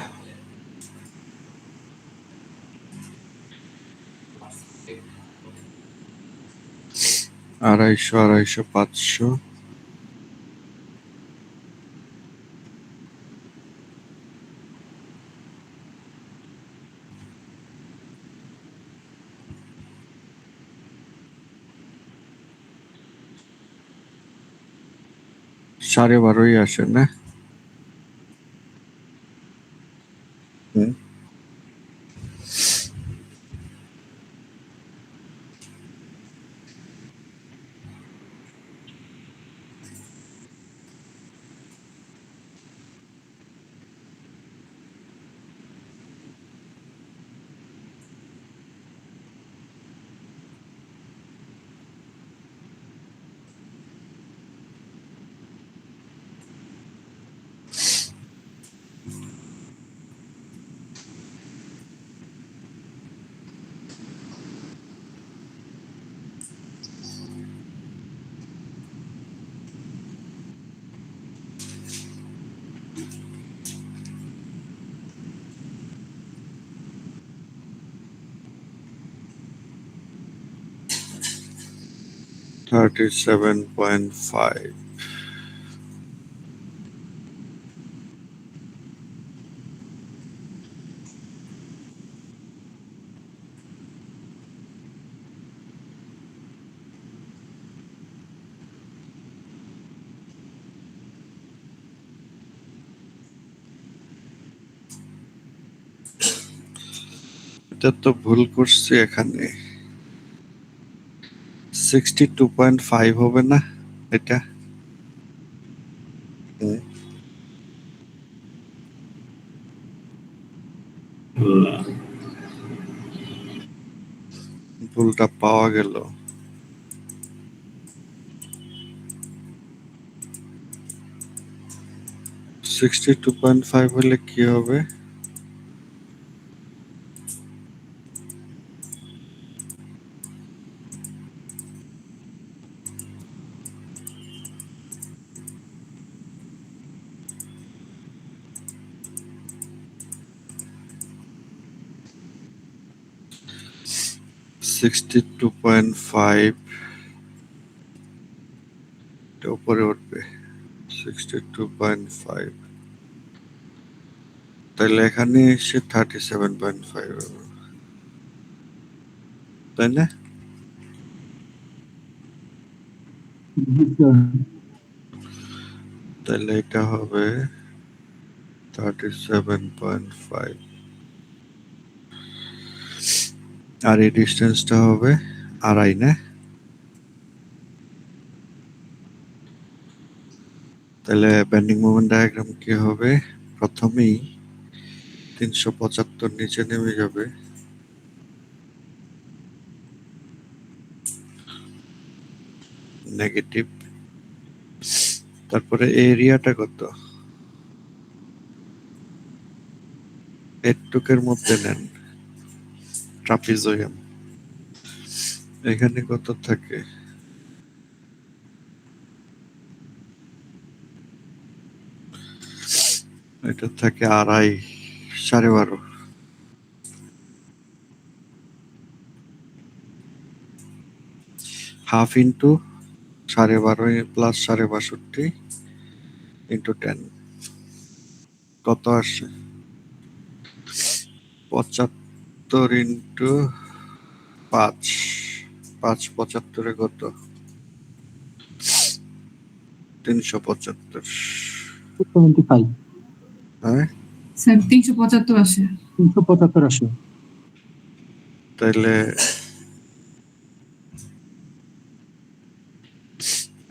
আড়াইশো 500 12.5 আসে না? হুম, $37.5। এটা তো ভুল করছি এখানে। 62.5 হবে না এটা? হুম, ভুলটা পাওয়া গেল। 62.5 হলে কি হবে? (62.5) উপরে উঠবে 62.5, তাহলে এখানে এসে 37.5 হবে, তাই না? তাহলে এটা হবে 37.5, আর এই ডিস্টেন্সটা হবে আড়াই, না? তাহলে বেন্ডিং মোমেন্ট ডায়াগ্রাম কি হবে? প্রথমেই 375 নিচে নেমে যাবে, নেগেটিভ। তারপরে এরিয়াটা কত? এটুকের মধ্যে নেন, ট্রাপিজোয়াম। এখানে কত থাকে? এটা থাকে আড়াই, 12.5। হাফ ইন্টু 12.5 প্লাস 62.5 ইন্টু 10, কত আসে? 75 ইন্টু 5, 5/75 কত? 375। 75, হ্যাঁ, স্যার 375 আসে। 375 আসে। তাহলে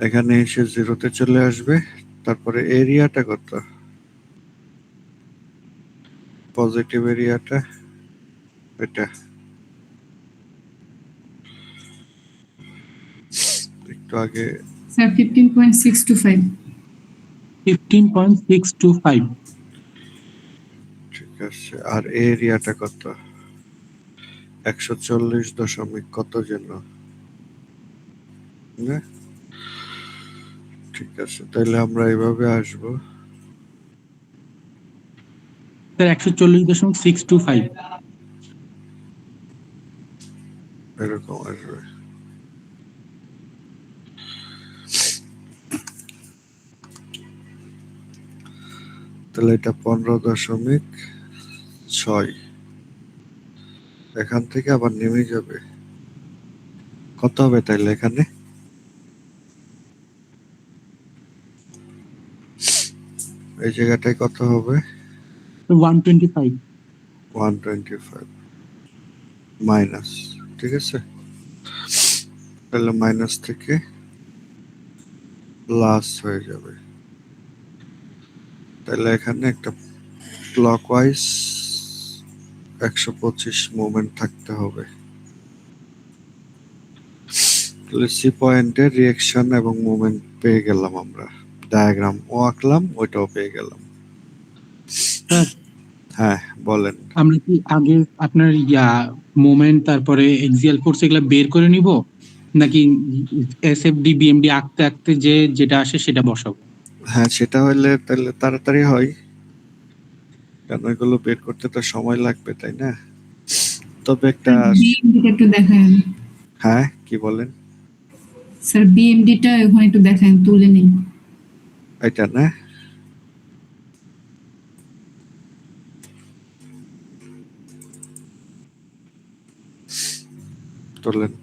এখানে এসে জিরোতে চলে আসবে। তারপরে এরিয়াটা কত? পজিটিভ এরিয়াটা এটা একটু আগে স্যার 15.625। 15.625, ঠিক আছে। আর এরিয়াটা কত? 140 দশমিক কত যেন, না? ঠিক আছে, তাহলে আমরা এইভাবে আসবো। স্যার 140.625। এরকম আসবে। তাহলে এটা 15.6। এখান থেকে আবার নেমে যাবে, কত হবে তাইলে এখানে? এই জায়গাটায় কত হবে? 125। 125 মাইনাস, ঠিক আছে। তাহলে মাইনাস থেকে প্লাস হয়ে যাবে। তাহলে এখানে একটা ক্লকওয়াইজ 125 মুভমেন্ট থাকতে হবে। তাহলে সি পয়েন্টের রিঅ্যাকশন এবং মুভমেন্ট পেয়ে গেলাম আমরা, ডায়াগ্রাম ও আঁকলাম, ওইটাও পেয়ে গেলাম। স্যার হ্যাঁ বলেন। আমরা কি আগে আপনার মোমেন্ট তারপরে এক্সিয়াল ফোর্স এগুলা বের করে নিব, নাকি এসএফডি বিএমডি আঁকতে আঁকতে যেটা আসে সেটা বসাবো? হ্যাঁ, সেটা হলে তাহলে তাড়াতাড়ি হয়, কারণ এগুলো বের করতে তো সময় লাগবে, তাই না? তবে একটা বিএমডিটা একটু দেখান। হ্যাঁ, কি বলেন? স্যার বিএমডিটা ওখানে একটু দেখান, তুলে নিন। এটা না, তোলেন।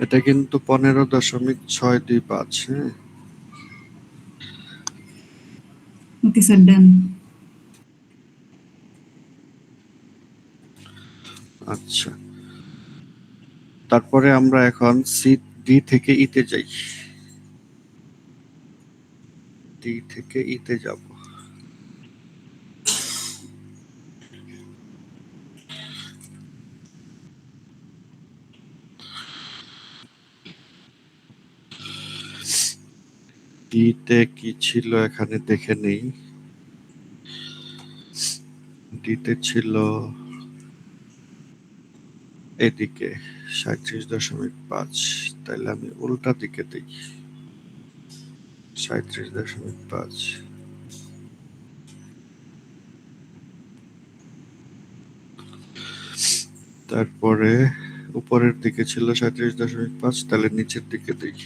এটা কিন্তু 15.625। হ্যাঁ, ওকে স্যার, ডান। আচ্ছা। তারপরে আমরা এখন সি ডি থেকে ইতে যাই, ডি থেকে ইতে যাব। ডিতে কি ছিল এখানে দেখে নেই। ডিতে ছিল এদিকে 37.5, তাহলে আমি উল্টা দিকে দিই 37.5। তারপরে উপরের দিকে ছিল 37.5, তাহলে নিচের দিকে দিই।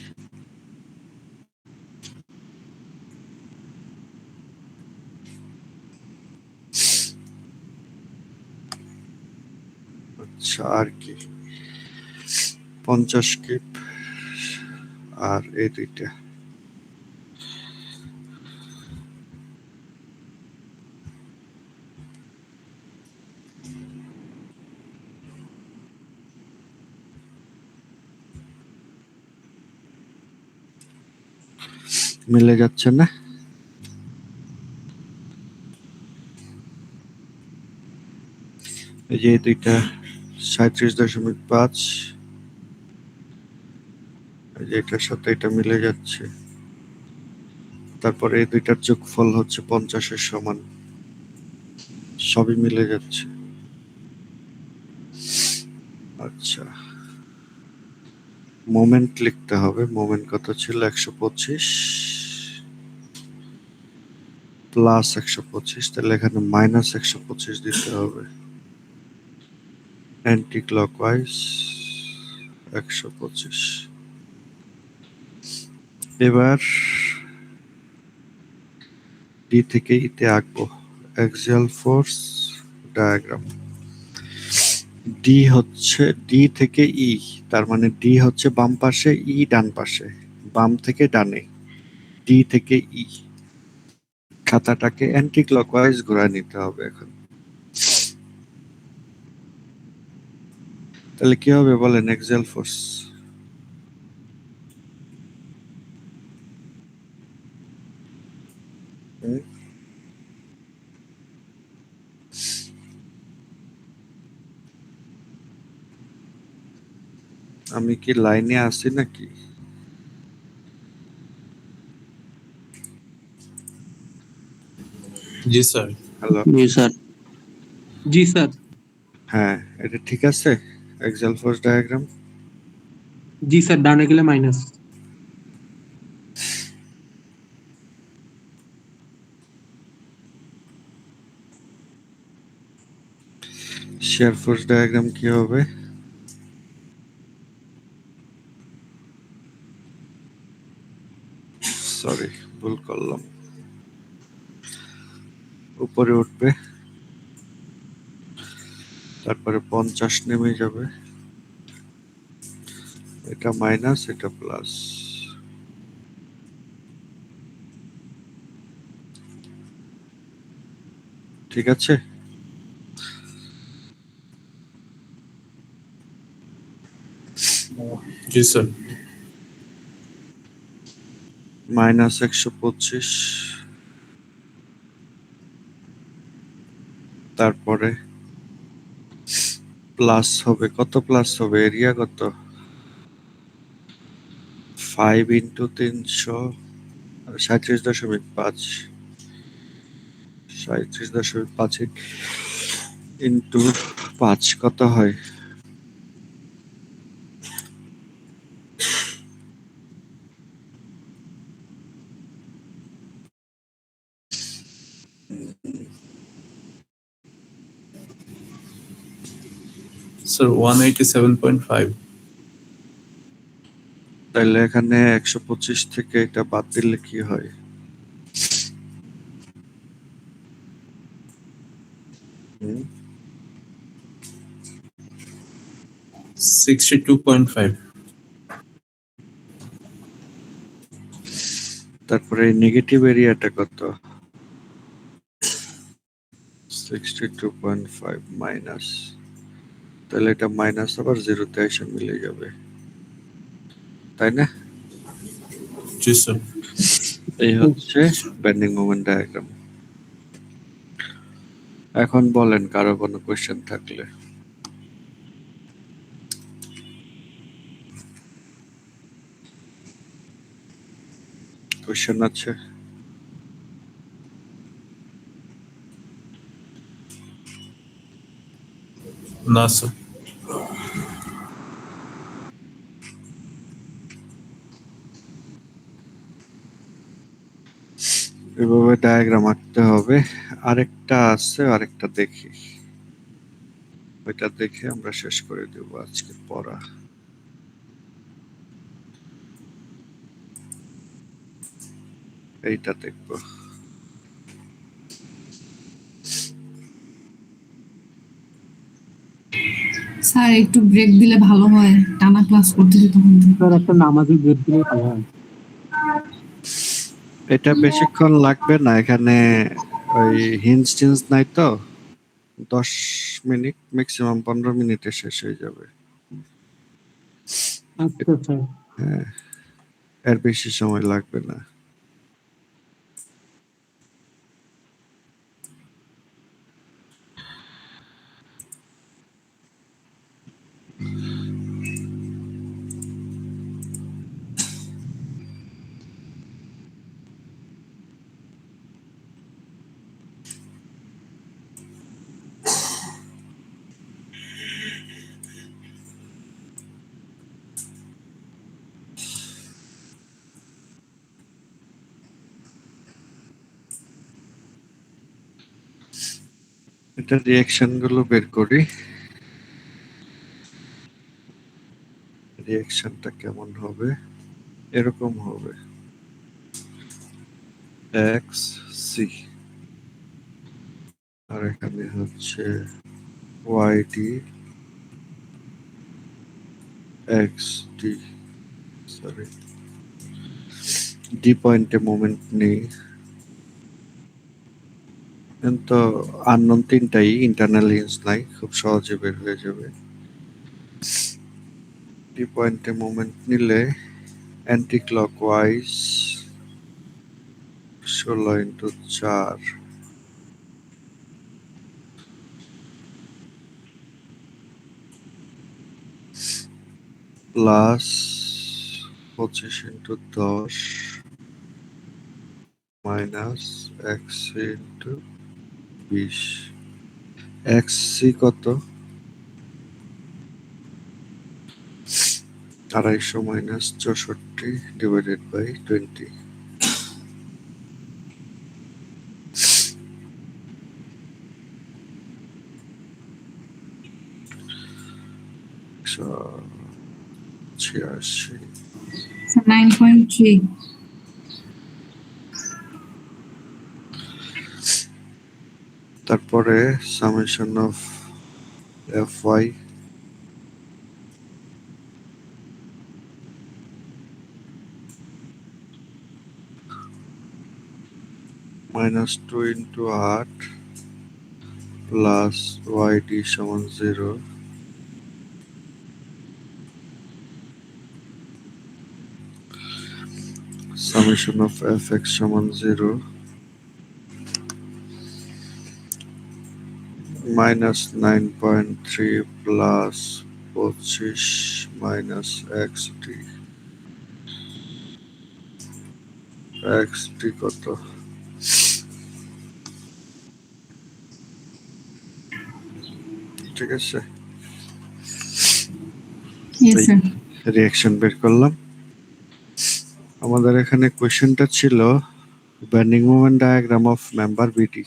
আচ্ছা, আর কি 50 কিপ আর এই দুইটা। মিলে যাচ্ছে না? এই যে এই দুইটা 37.5, এই যে এটার সাথে এটা মিলে যাচ্ছে। তারপরে এই দুইটার যোগফল হচ্ছে 50-এর সমান, সবই মিলে যাচ্ছে। আচ্ছা, মোমেন্ট লিখতে হবে। মোমেন্ট কত ছিল? 125 প্লাস 125, তাহলে এখানে মাইনাস 125 দিতে হবে। Anti clockwise 125। এবার ডি থেকে ইতে আঁকবো অ্যাক্সিয়াল ফোর্স ডায়াগ্রাম। ডি থেকে ই, তার মানে ডি হচ্ছে বাম পাশে, ই ডান পাশে, বাম থেকে ডানে। ডি থেকে ই, খাতাটাকে অ্যান্টি ক্লকওয়াইজ ঘোরায় নিতে হবে এখন। তাহলে কি হবে বলেন? অ্যাক্সিয়াল ফোর্স আমি কি লাইনে আছি নাকি? জি স্যার। হ্যালো, জি স্যার। জি স্যার। হ্যাঁ, এটা ঠিক আছে অ্যাক্সিয়াল ফোর্স ডায়াগ্রাম। জি স্যার, ডানে গেলে মাইনাস। শিয়ার ফোর্স ডায়াগ্রাম কি হবে? সরি, ভুল করলাম। উপরে উঠবে, তারপরে 50 নেমে যাবে, এটা মাইনাস এটা প্লাস। ঠিক আছে? জি স্যার। মাইনাস 125, তারপরে প্লাস হবে। কত প্লাস হবে? এরিয়া কত? 5 ইন্টু 300, 37.5, 37.5 ইন্টু 5 কত হয়? স্যার 187.5। তাহলে এখানে 125 থেকে এটা বাদ দিলে কি হয়? হুম? 62.5। তারপরে নেগেটিভ এরিয়াটা কত? 62.5 মাইনাস, তাহলে এটা মাইনাস আবার জিরোতে এসে মিলে যাবে, তাই না? জি স্যার। এই হচ্ছে বেন্ডিং মোমেন্ট ডায়াগ্রাম। এখন বলেন কারো কোনো কোশ্চেন থাকলে। কোয়েশ্চেন আছে? না স্যার। এভাবে ডায়াগ্রাম আঁকতে হবে। আরেকটা আছে, আরেকটা দেখি, ওইটা দেখে আমরা শেষ করে দেব আজকে পড়া। এইটা দেখব। স্যার একটু ব্রেক দিলে ভালো হয়, টানা ক্লাস করতেছি তখন থেকে। স্যার একটা নামাজি গেট দিলে ভালো হয়। এটা বেশিক্ষণ লাগবে না, এখানে ওই হিন্স টিন্স নাই তো, 10 মিনিট, ম্যাক্সিমাম 15 মিনিটে শেষ হয়ে যাবে। আচ্ছা স্যার। হ্যাঁ, এর বেশি সময় লাগবে না। এটা রিয়াকশন গুলো বের করি। রিয়াকশনটা কেমন হবে? এরকম হবে, এক্স সি, আর এখানে হচ্ছে Y D X D, sorry D পয়েন্টে মোমেন্ট নেই, কিন্তু আননোন তিনটাই, ইন্টারনাল হিন্স নাই, খুব সহজে বের হয়ে যাবে। ডি পয়েন্টে মোমেন্ট নিলে anti clockwise 16 × 4 plus 25 × 10 minus X into 20। X C কত? 250 মাইনাস 64 ডিভাইডেড বাই 20। So 86। 9.3। তারপরে summation of F Y -2 × 8 plus Y D সমান 0, সামেশন অফ এফ এক্স সমান 0, -9.3 plus 25 minus X D. X D কত? ঠিক আছে, yes sir. Reaction বের করলাম। আমাদের এখানে কোশ্চেনটা ছিল bending moment diagram of member BD.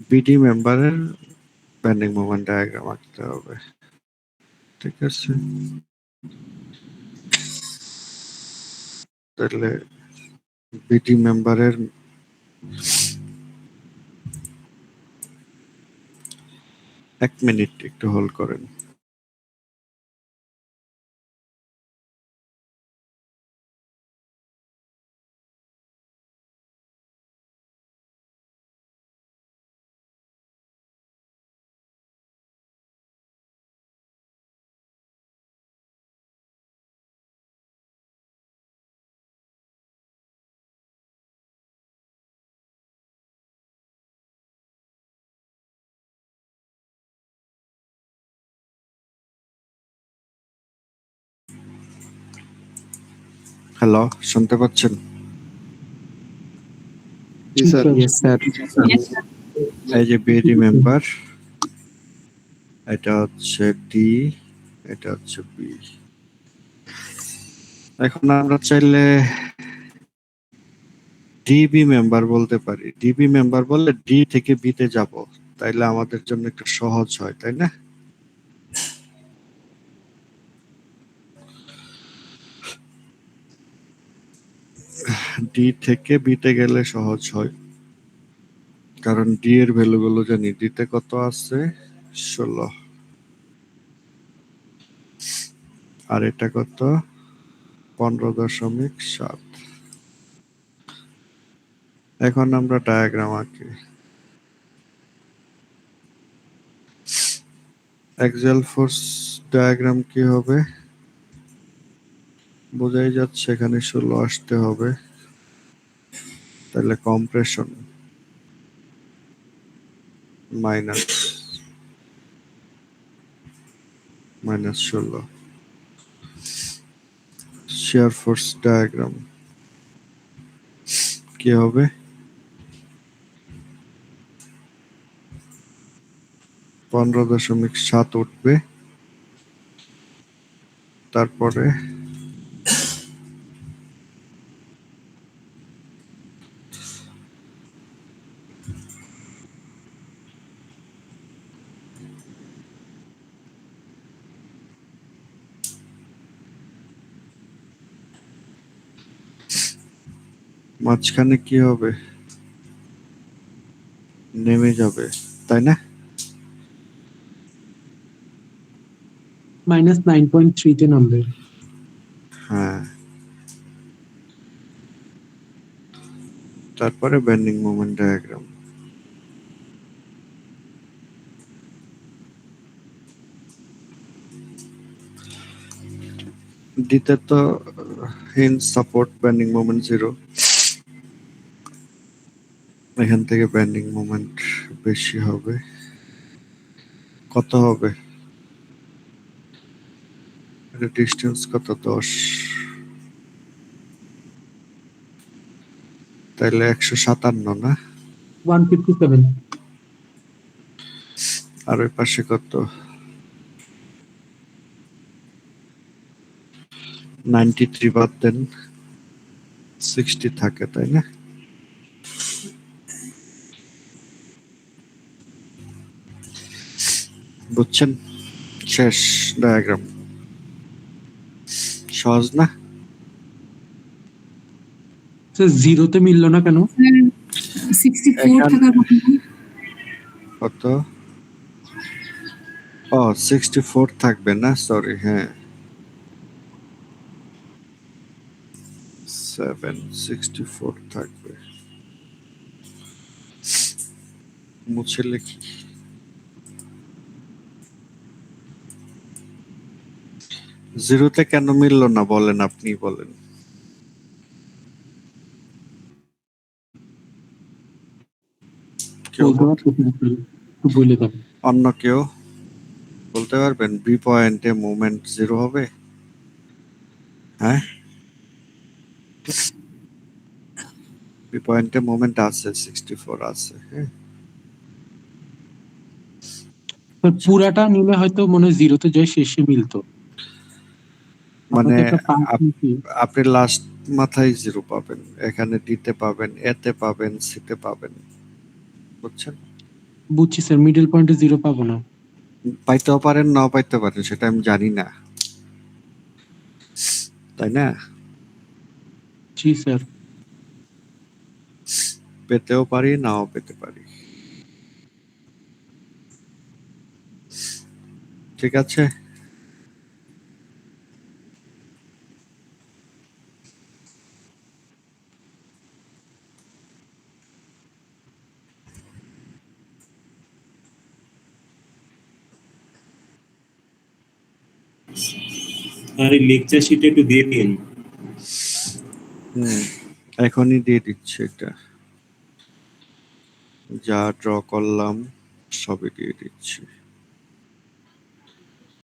BD মেম্বারের বেন্ডিং মোমেন্ট ডায়াগ্রাম আঁকতে হবে। ঠিক আছে, তাহলে বিডি মেম্বারের এক মিনিট একটু হোল্ড করেন। হ্যালো, শুনতে পাচ্ছেন? Yes, sir. Yes, sir. এই যে বি রিমেম্বার, এটা হচ্ছে ডি, এটা হচ্ছে বি। এখন আমরা চাইলে ডিবি মেম্বার বলতে পারি। ডিবি মেম্বার বললে ডি থেকে বিতে যাব, তাইলে আমাদের জন্য একটু সহজ হয়, তাই না? ডি থেকে বিতে গেলে সহজ হয়, কারণ ডি এর ভ্যালুগুলো জানি। ডিতে কত আছে? 16। আর এটা কত? 15.7। এখন আমরা ডায়াগ্রাম আঁকি। অ্যাক্সিয়াল ফোর্স ডায়াগ্রাম কি হবে? বোঝাই যাচ্ছে এখানে 16 আসতে হবে, তাহলে compression minus 16। Shear force diagram কি হবে? (15.7) উঠবে, তারপরে মাঝখানে কি হবে? নেমে যাবে, তাই না? -9.3 তে নামবে। হ্যাঁ, তারপরে বেন্ডিং মোমেন্ট ডায়াগ্রাম। ডিতে তো হিঞ্জ সাপোর্ট, বেন্ডিং মোমেন্ট 0। এখান থেকে বেন্ডিং মোমেন্ট বেশি হবে। কত হবে? এটা ডিস্টেন্স কত? 10। তাইলে 157 না? 157। আর ওই পাশে কত? 93 বাদ দেন, 60 থাকে, তাই না? বুঝছেন? শেষ ডায়াগ্রাম। সহজ না? স্যার জিরোতে মিললো না কেন? Sir, 64 এখান- থাকার কথা না? কত? ও 64 থাকবে না, সরি। হ্যাঁ, 764 থাকবে। মুছে লিখি। জিরোতে কেন মিললো না বলেন, আপনি বলেন। কেউ বলতে পারছেন না, একটু বলে দেন। অন্য কেউ বলতে পারবেন? বি পয়েন্টে মুভমেন্ট 0 হবে? হ্যাঁ, বি পয়েন্টে মুভমেন্ট আছে, 64 আছে। হ্যাঁ, স্যার পুরাটা নিলে হয়তো মনে হয় জিরোতে যায় শেষে মিলতো। মানে আমাকে একটা পাঁচ নিচে। আপনি লাস্ট মাথায় 0 পাবেন, এখানে ডিতে পাবেন, এতে পাবেন, সিতে পাবেন। বুঝছেন? বুঝছি স্যার, মিডল পয়েন্টে জিরো পাবো না। পাইতেও পারেন, নাও পাইতে পারেন, সেটা আমি জানি না, তাই না? জি স্যার। পেতেও পারি, নাও পেতে পারি। ঠিক আছে? আর এই লেকচার শিটে একটু দিয়ে দিন। এখনই দিয়ে দিচ্ছি। এটা যা ড্র করলাম সবই দিয়ে দিচ্ছি।